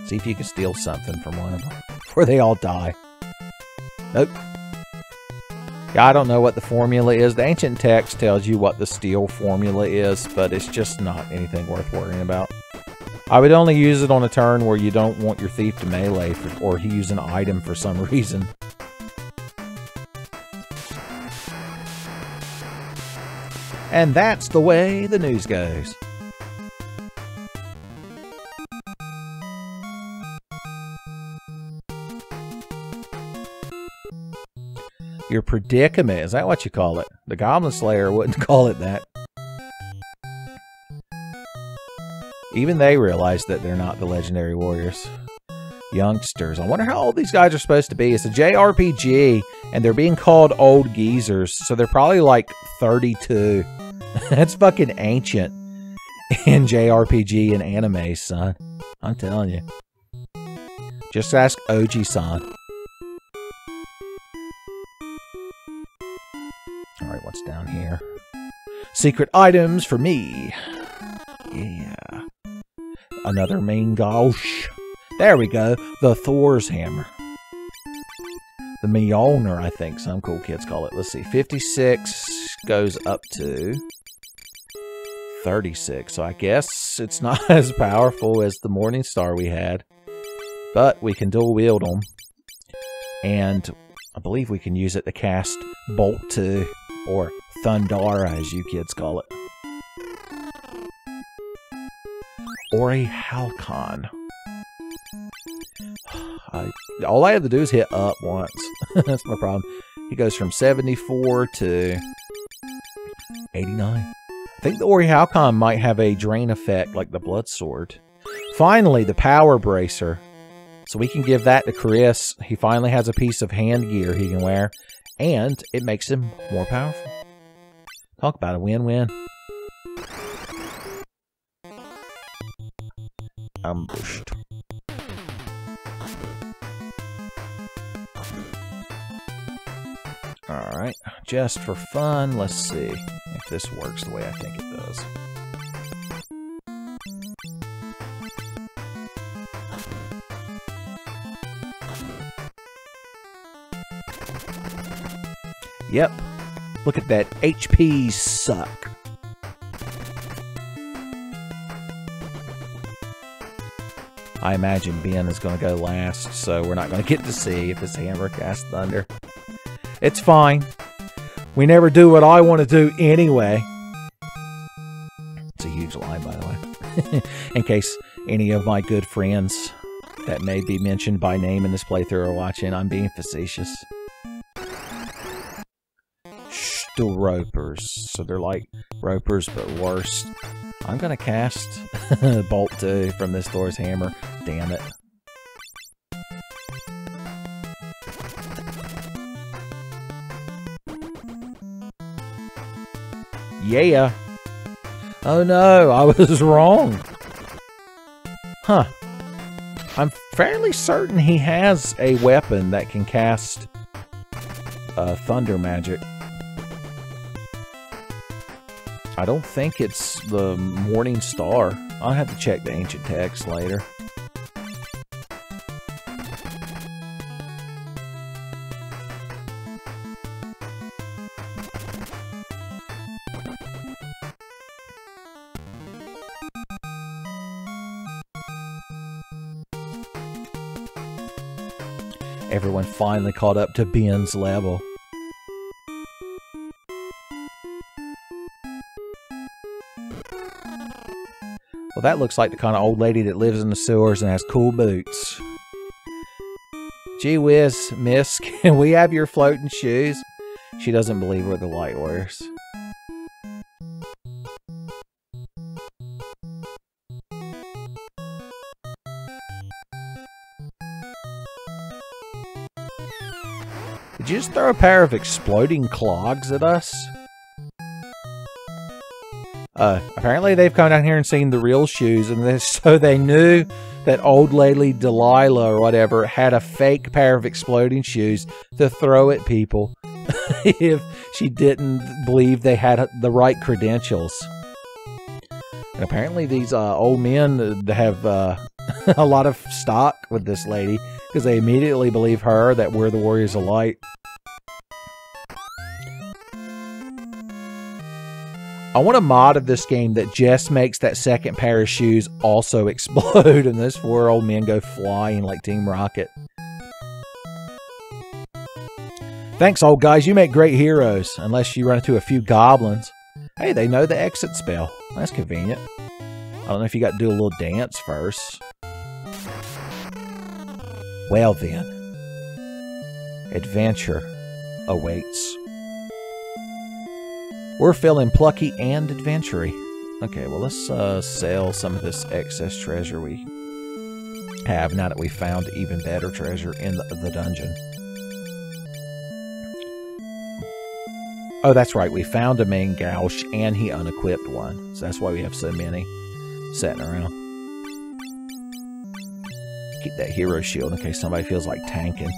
See if you can steal something from one of them before they all die. Nope. Yeah, I don't know what the formula is. The ancient text tells you what the steal formula is, but it's just not anything worth worrying about. I would only use it on a turn where you don't want your thief to melee or he use an item for some reason. And that's the way the news goes. Your predicament, is that what you call it? The Goblin Slayer wouldn't call it that. Even they realize that they're not the legendary warriors. Youngsters. I wonder how old these guys are supposed to be. It's a JRPG, and they're being called old geezers, so they're probably like 32. That's fucking ancient in JRPG and anime, son. I'm telling you. Just ask Oji-san. Alright, what's down here? Secret items for me. Yeah. Another main gauche. There we go. The Thor's hammer. The Mjolnir, I think some cool kids call it. Let's see. 56 goes up to 36. So I guess it's not as powerful as the Morning Star we had. But we can dual wield them. And I believe we can use it to cast Bolt 2. Or Thundara, as you kids call it. Or a Halcon. All I have to do is hit up once. That's my problem. He goes from 74 to 89. I think the Ori Halcon might have a drain effect like the Blood Sword. Finally, the Power Bracer. So we can give that to Chris. He finally has a piece of hand gear he can wear. And it makes him more powerful. Talk about a win-win. Ambushed. Alright, just for fun, let's see if this works the way I think it does. Yep. Look at that. HP suck. I imagine Ben is going to go last, so we're not going to get to see if his hammer casts thunder. It's fine. We never do what I want to do anyway. It's a huge lie, by the way. In case any of my good friends that may be mentioned by name in this playthrough are watching, I'm being facetious. Ropers. So they're like ropers, but worse. I'm gonna cast Bolt 2 from this Thor's hammer. Damn it. Yeah. Oh no, I was wrong. Huh. I'm fairly certain he has a weapon that can cast thunder magic. I don't think it's the Morning Star. I'll have to check the ancient text later. Everyone finally caught up to Ben's level. Well, that looks like the kind of old lady that lives in the sewers and has cool boots. Gee whiz, miss, can we have your floating shoes? She doesn't believe we're the light wearers. Did you just throw a pair of exploding clogs at us? Apparently they've come down here and seen the real shoes, and so they knew that old lady Delilah or whatever had a fake pair of exploding shoes to throw at people if she didn't believe they had the right credentials. And apparently these old men have a lot of stock with this lady because they immediately believe her that we're the Warriors of Light. I want a mod of this game that just makes that second pair of shoes also explode and those 4 old men go flying like Team Rocket. Thanks, old guys. You make great heroes, unless you run into a few goblins. Hey, they know the exit spell. That's convenient. I don't know if you got to do a little dance first. Well then, adventure awaits. We're feeling plucky and adventure-y. Okay, well, let's sell some of this excess treasure we have now that we found even better treasure in the dungeon. Oh, that's right. We found a main gouge and he unequipped one. So that's why we have so many sitting around. Keep that hero shield in case somebody feels like tanking.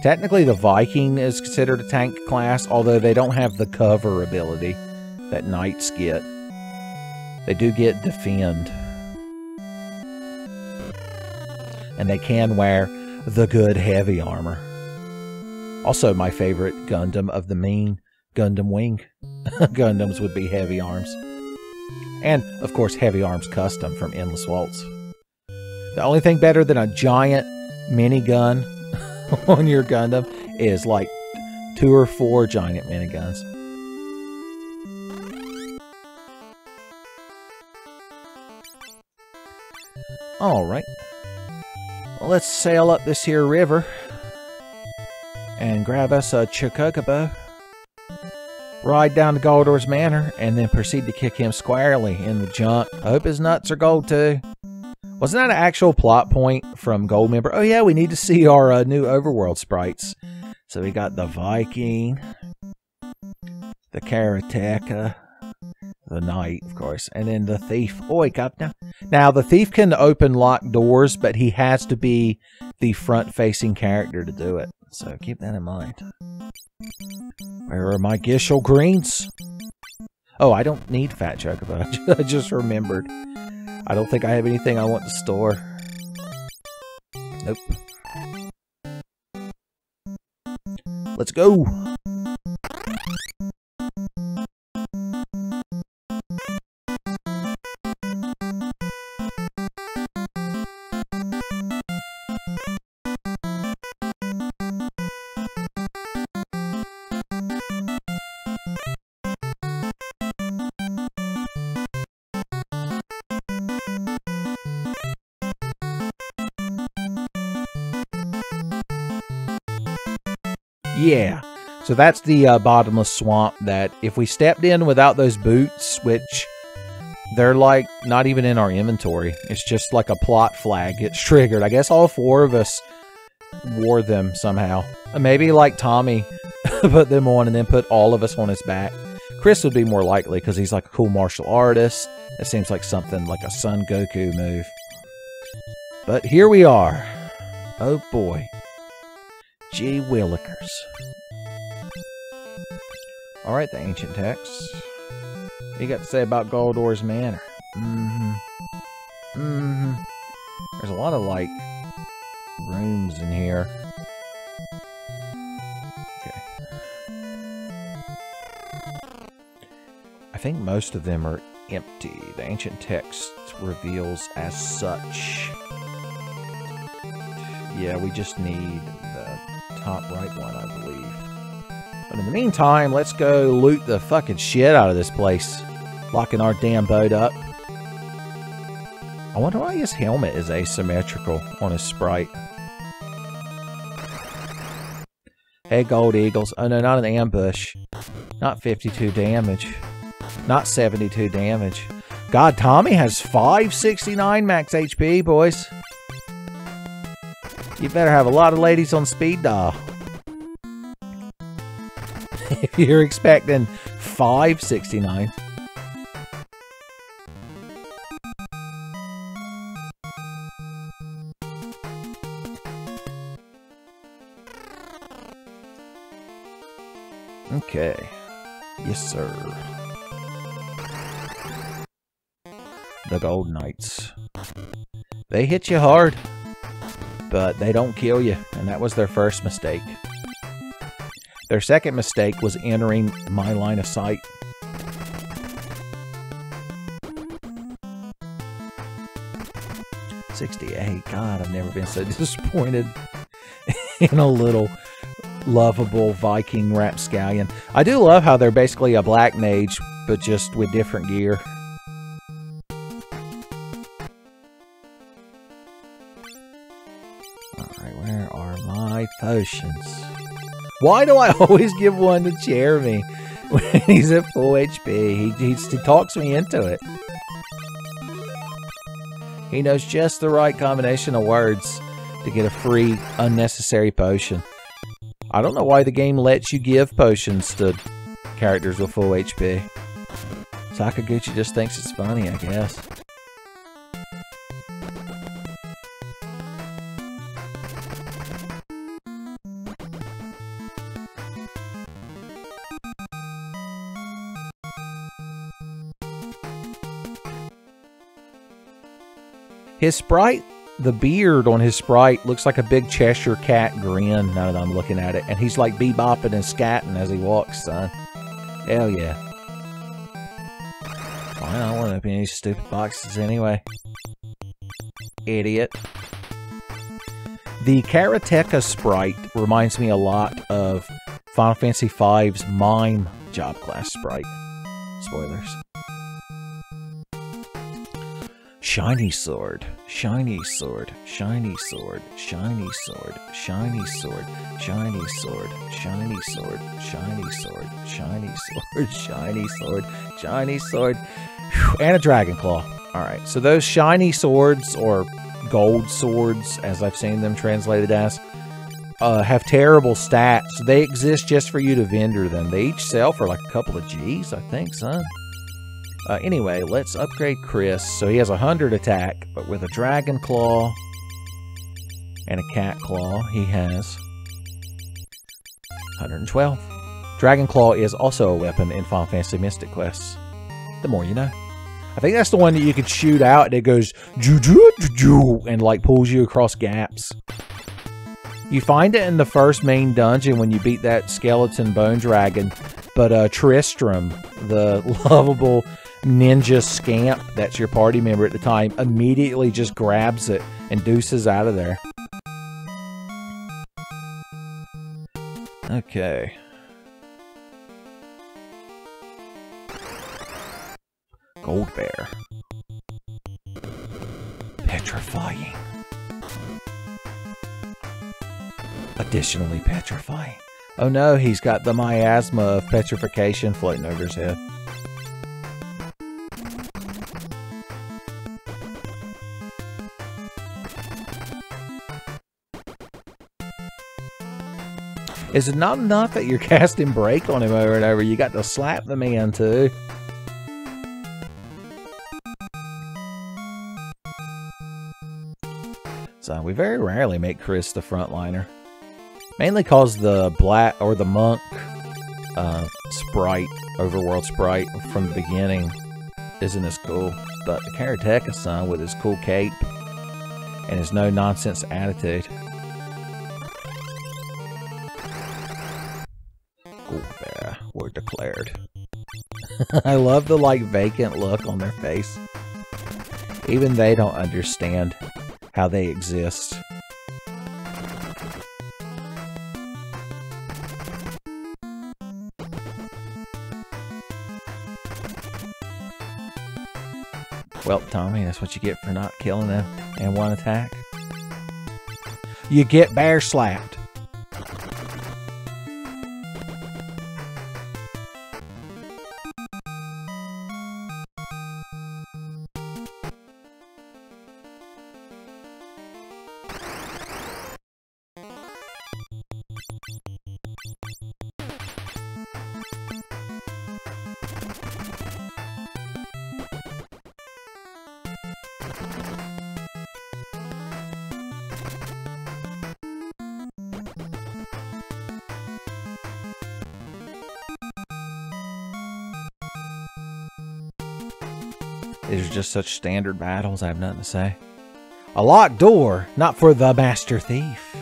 Technically, the Viking is considered a tank class, although they don't have the cover ability that knights get. They do get defend. And they can wear the good heavy armor. Also, my favorite Gundam of the main Gundam Wing Gundams would be heavy arms. And, of course, heavy arms custom from Endless Waltz. The only thing better than a giant minigun on your Gundam is like 2 or 4 giant miniguns. Alright. Well, let's sail up this here river and grab us a chocobo, ride down to Goldor's Manor, and then proceed to kick him squarely in the junk. I hope his nuts are gold too. Wasn't that an actual plot point from Goldmember? Oh yeah, we need to see our new overworld sprites. So we got the Viking, the Karateka, the Knight, of course, and then the Thief. Oh, he got now the Thief can open locked doors, but he has to be the front-facing character to do it. So keep that in mind. Where are my Gishel greens? Oh, I don't need Fat Chocobo. I just remembered. I don't think I have anything I want to store. Nope. Let's go! Yeah, so that's the bottomless swamp that if we stepped in without those boots, which they're like not even in our inventory, it's just like a plot flag gets triggered. I guess all 4 of us wore them somehow. Maybe like Tommy put them on and then put all of us on his back. Chris would be more likely because he's like a cool martial artist. It seems like something like a Son Goku move. But here we are. Oh boy. Gee willikers. Alright, the ancient text. What you got to say about Goldor's Manor? There's a lot of, like, rooms in here. Okay. I think most of them are empty. The ancient text reveals as such. Yeah, we just need the top right one, I believe. But in the meantime, let's go loot the fucking shit out of this place. Locking our damn boat up. I wonder why his helmet is asymmetrical on his sprite. Hey, Gold Eagles. Oh, no, not an ambush. Not 52 damage. Not 72 damage. God, Tommy has 569 max HP, boys. You better have a lot of ladies on speed dial. If you're expecting 569. Okay. Yes, sir. The Gold Knights. They hit you hard, but they don't kill you, and that was their first mistake. Their second mistake was entering my line of sight. $68. God, I've never been so disappointed in a little lovable Viking rapscallion. I do love how they're basically a black mage, but just with different gear. Alright, where are my potions? Why do I always give one to Jeremy when he's at full HP? He talks me into it. He knows just the right combination of words to get a free, unnecessary potion. I don't know why the game lets you give potions to characters with full HP. Sakaguchi just thinks it's funny, I guess. His sprite, the beard on his sprite looks like a big Cheshire cat grin now that I'm looking at it. And he's like bebopping and scatting as he walks, son. Hell yeah. Well, I don't want to open any stupid boxes anyway. Idiot. The Karateka sprite reminds me a lot of Final Fantasy V's Mime job class sprite. Spoilers. Shiny sword, shiny sword, shiny sword, shiny sword, shiny sword, shiny sword, shiny sword, shiny sword, shiny sword, shiny sword, shiny sword, and a dragon claw. Alright, so those shiny swords, or gold swords, as I've seen them translated as, have terrible stats. They exist just for you to vendor them. They each sell for like a couple of G's, I think, son. Anyway, let's upgrade Chris. So he has 100 attack, but with a dragon claw and a cat claw, he has 112. Dragon claw is also a weapon in Final Fantasy Mystic Quests. The more you know. I think that's the one that you could shoot out and it goes and like pulls you across gaps. You find it in the first main dungeon when you beat that skeleton bone dragon, but Tristram, the lovable ninja scamp that's your party member at the time, immediately just grabs it and deuces out of there. Okay. Gold bear. Petrifying. Additionally petrifying. Oh no, he's got the miasma of petrification floating over his head. Is it not enough that you're casting break on him over and over? You got to slap the man too. So we very rarely make Chris the frontliner. Mainly cause the black or the monk sprite, overworld sprite from the beginning isn't as cool. But the Karateka-san with his cool cape and his no nonsense attitude. Bear, we're declared. I love the like vacant look on their face. Even they don't understand how they exist. Well, Tommy, that's what you get for not killing them in one attack. You get bear slapped. These are just such standard battles, I have nothing to say. A locked door, not for the master thief.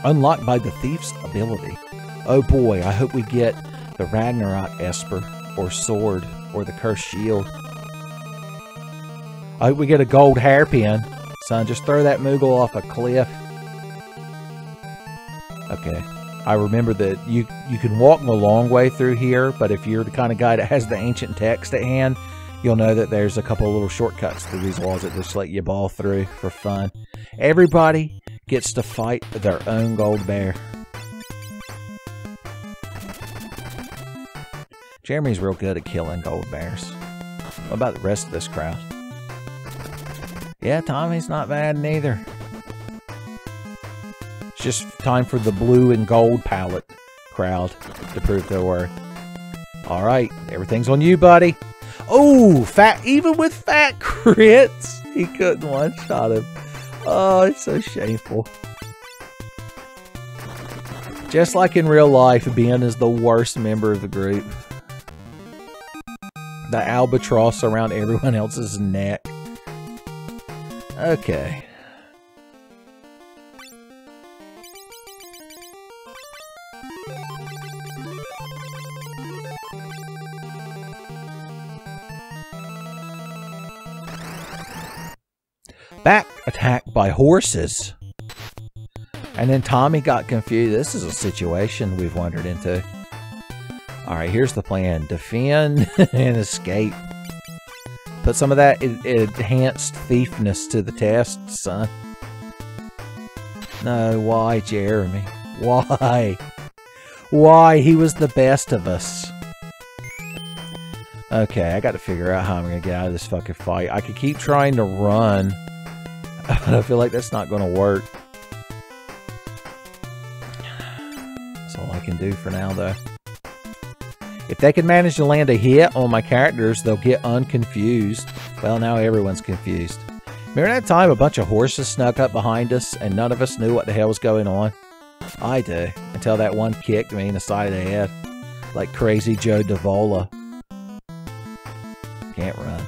Unlocked by the thief's ability. Oh boy, I hope we get the Ragnarok Esper, or sword, or the cursed shield. I hope we get a gold hairpin. Son, just throw that Moogle off a cliff. Okay. I remember that you can walk a long way through here, but if you're the kind of guy that has the ancient text at hand, you'll know that there's a couple of little shortcuts through these walls that just let you ball through for fun. Everybody gets to fight their own gold bear. Jeremy's real good at killing gold bears. What about the rest of this crowd? Yeah, Tommy's not bad neither. It's just time for the blue and gold palette crowd to prove their worth. Alright, everything's on you, buddy. Oh, even with fat crits, he couldn't one-shot him. Oh, it's so shameful. Just like in real life, Ben is the worst member of the group. The albatross around everyone else's neck. Okay. Back attacked by horses. And then Tommy got confused. This is a situation we've wandered into. Alright, here's the plan. Defend and escape. Put some of that enhanced thiefness to the test, son. No, why, Jeremy? Why? Why? He was the best of us. Okay, I got to figure out how I'm going to get out of this fucking fight. I could keep trying to run. I feel like that's not going to work. That's all I can do for now, though. If they can manage to land a hit on my characters, they'll get unconfused. Well, now everyone's confused. Remember that time a bunch of horses snuck up behind us and none of us knew what the hell was going on? I do. Until that one kicked me in the side of the head. Like crazy Joe Davola. Can't run.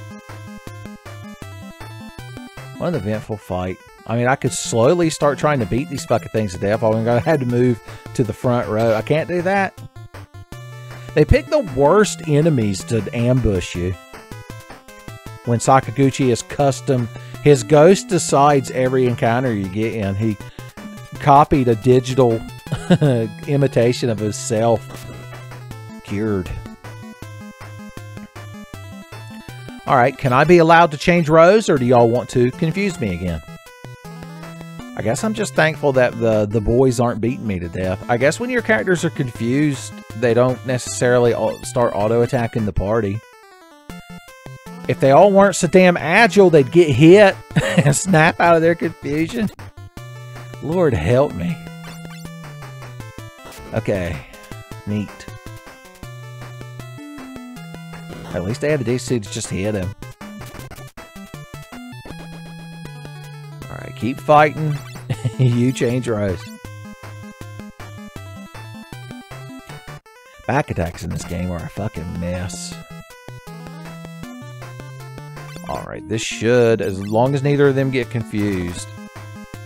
What an eventful fight. I mean, I could slowly start trying to beat these fucking things to death. I'm gonna have to move to the front row. I can't do that. They pick the worst enemies to ambush you. When Sakaguchi is custom, his ghost decides every encounter you get in. He copied a digital imitation of himself. Cured. Alright, can I be allowed to change rows, or do y'all want to confuse me again? I guess I'm just thankful that the boys aren't beating me to death. I guess when your characters are confused, they don't necessarily start auto-attacking the party. If they all weren't so damn agile, they'd get hit and snap out of their confusion. Lord help me. Okay. Neat. At least they had the DC to just hit him. Alright, keep fighting. You change rows. Back attacks in this game are a fucking mess. Alright, this should, as long as neither of them get confused.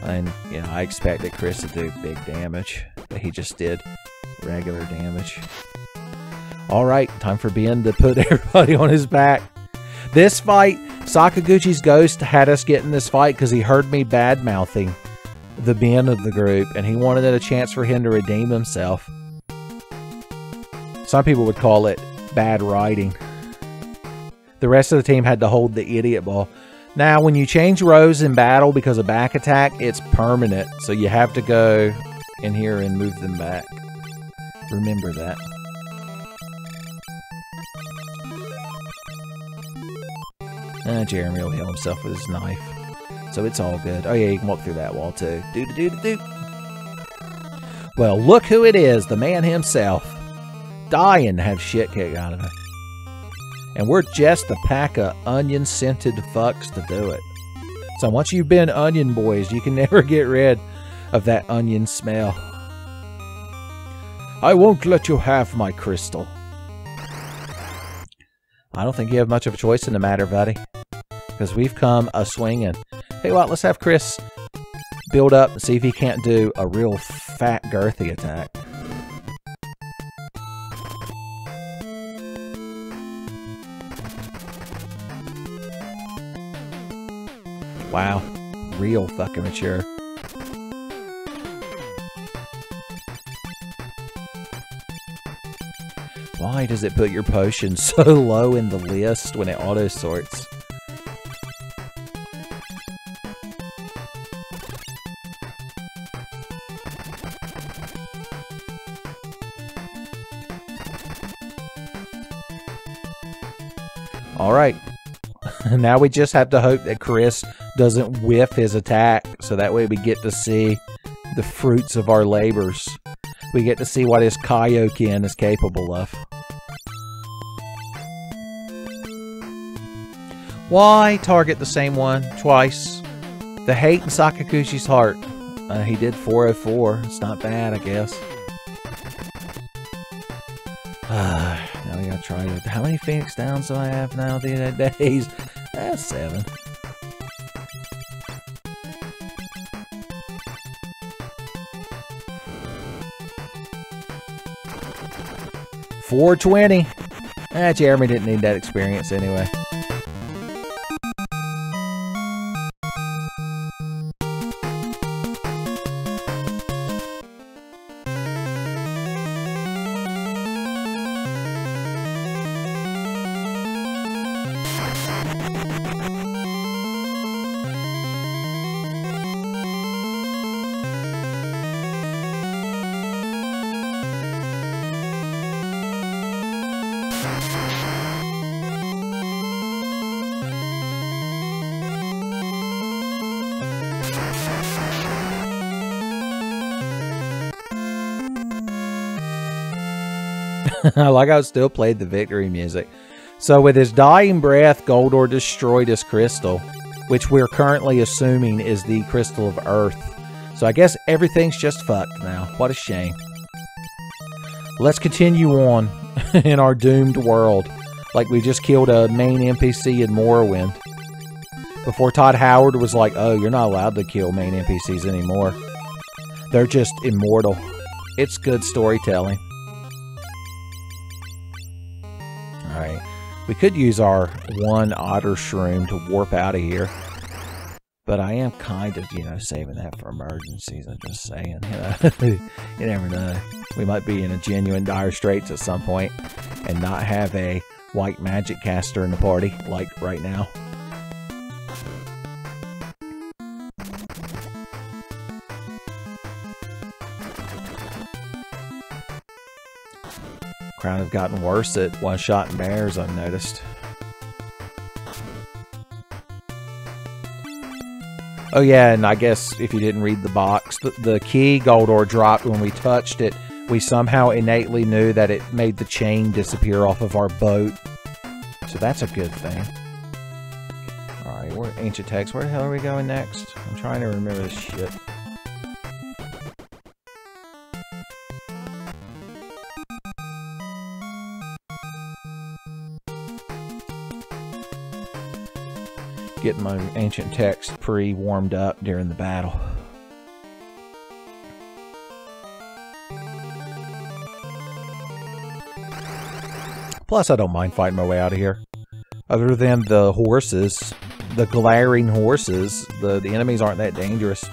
And, you know, I expect that Chris to do big damage. But he just did regular damage. Alright, time for Ben to put everybody on his back. This fight, Sakaguchi's ghost had us get in this fight because he heard me bad-mouthing the Ben of the group, and he wanted a chance for him to redeem The rest of the team had to hold the idiot ball. Now, when you change rows in battle because of back attack, it's permanent. So you have to go in here and move them back. Remember that. Jeremy will heal himself with his knife. So it's all good. Oh yeah, you can walk through that wall too. Do-do-do-do-do. Well, look who it is. The man himself. Dying to have shit kicked out of him. And we're just a pack of onion-scented fucks to do it. So once you've been onion boys, you can never get rid of that onion smell. I won't let you have my crystal. I don't think you have much of a choice in the matter, buddy. Because we've come a-swinging. Hey, what? Let's have Chris build up and see if he can't do a real fat, girthy attack. Wow. Real fucking mature. Why does it put your potion so low in the list when it auto-sorts? Alright. Now we just have to hope that Chris doesn't whiff his attack, so that way we get to see the fruits of our labors. We get to see what his Kaioken is capable of. Why target the same one twice? The hate in Sakaguchi's heart. He did 404. It's not bad, I guess. Now we gotta try it. How many Phoenix Downs do I have now these days? 7. $420. Jeremy didn't need that experience anyway. I like how it still played the victory music. So with his dying breath, Goldor destroyed his crystal, which we're currently assuming is the crystal of Earth. So I guess everything's just fucked now. What a shame. Let's continue on in our doomed world. Like we just killed a main NPC in Morrowind. Before Todd Howard was like, oh, you're not allowed to kill main NPCs anymore. They're just immortal. It's good storytelling. Alright. We could use our one otter shroom to warp out of here. But I am kind of, saving that for emergencies. I'm just saying, you never know. We might be in a genuine dire straits at some point and not have a white magic caster in the party, like right now. Crown have gotten worse at one-shotting bears, I've noticed. Oh yeah, and I guess if you didn't read the box, the key Goldor dropped when we touched it, we somehow innately knew that it made the chain disappear off of our boat. So that's a good thing. Alright, we're at Ancient Text. Where the hell are we going next? I'm trying to remember this shit. Getting my Ancient Text pre-warmed up during the battle. Plus, I don't mind fighting my way out of here. Other than the horses, the glaring horses, the enemies aren't that dangerous.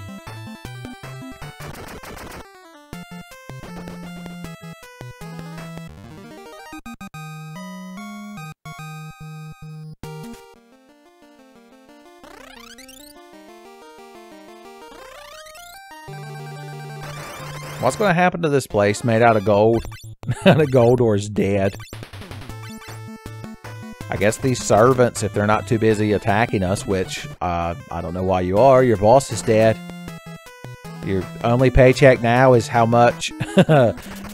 What's going to happen to this place made out of gold? Out of gold, or is dead? I guess these servants, if they're not too busy attacking us, which I don't know why you are, your boss is dead. Your only paycheck now is how much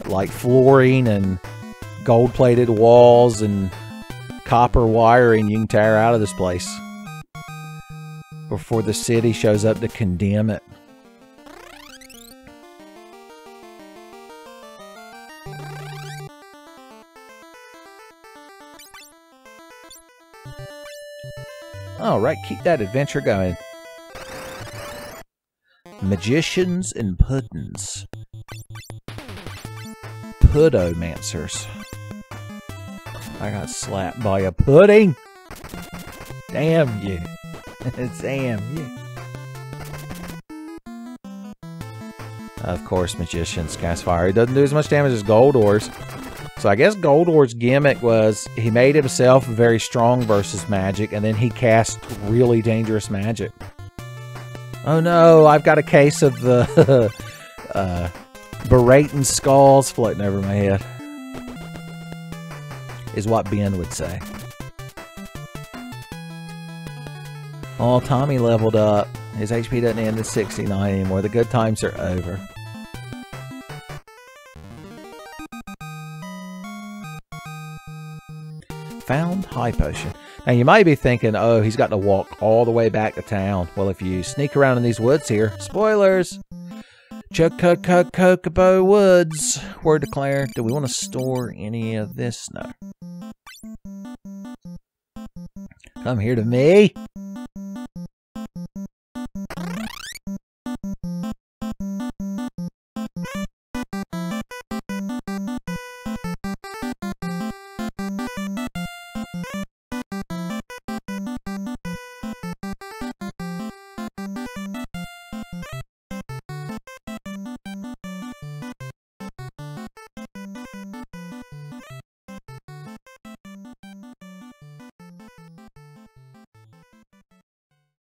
like flooring and gold-plated walls and copper wiring you can tear out of this place before the city shows up to condemn it. All right, keep that adventure going. Magicians and puddins. Pudomancers. I got slapped by a pudding. Damn you. Damn you. Of course, magicians cast fire. He doesn't do as much damage as Goldor's. So I guess Goldor's gimmick was he made himself very strong versus magic, and then he cast really dangerous magic. Oh no, I've got a case of the berating skulls floating over my head. Is what Ben would say. Oh, Tommy leveled up. His HP doesn't end at 69 anymore. The good times are over. Found high potion. Now you might be thinking, oh, he's got to walk all the way back to town. Well, if you sneak around in these woods here, spoilers, Chocobo Woods were declared. Do we want to store any of this? No. Come here to me.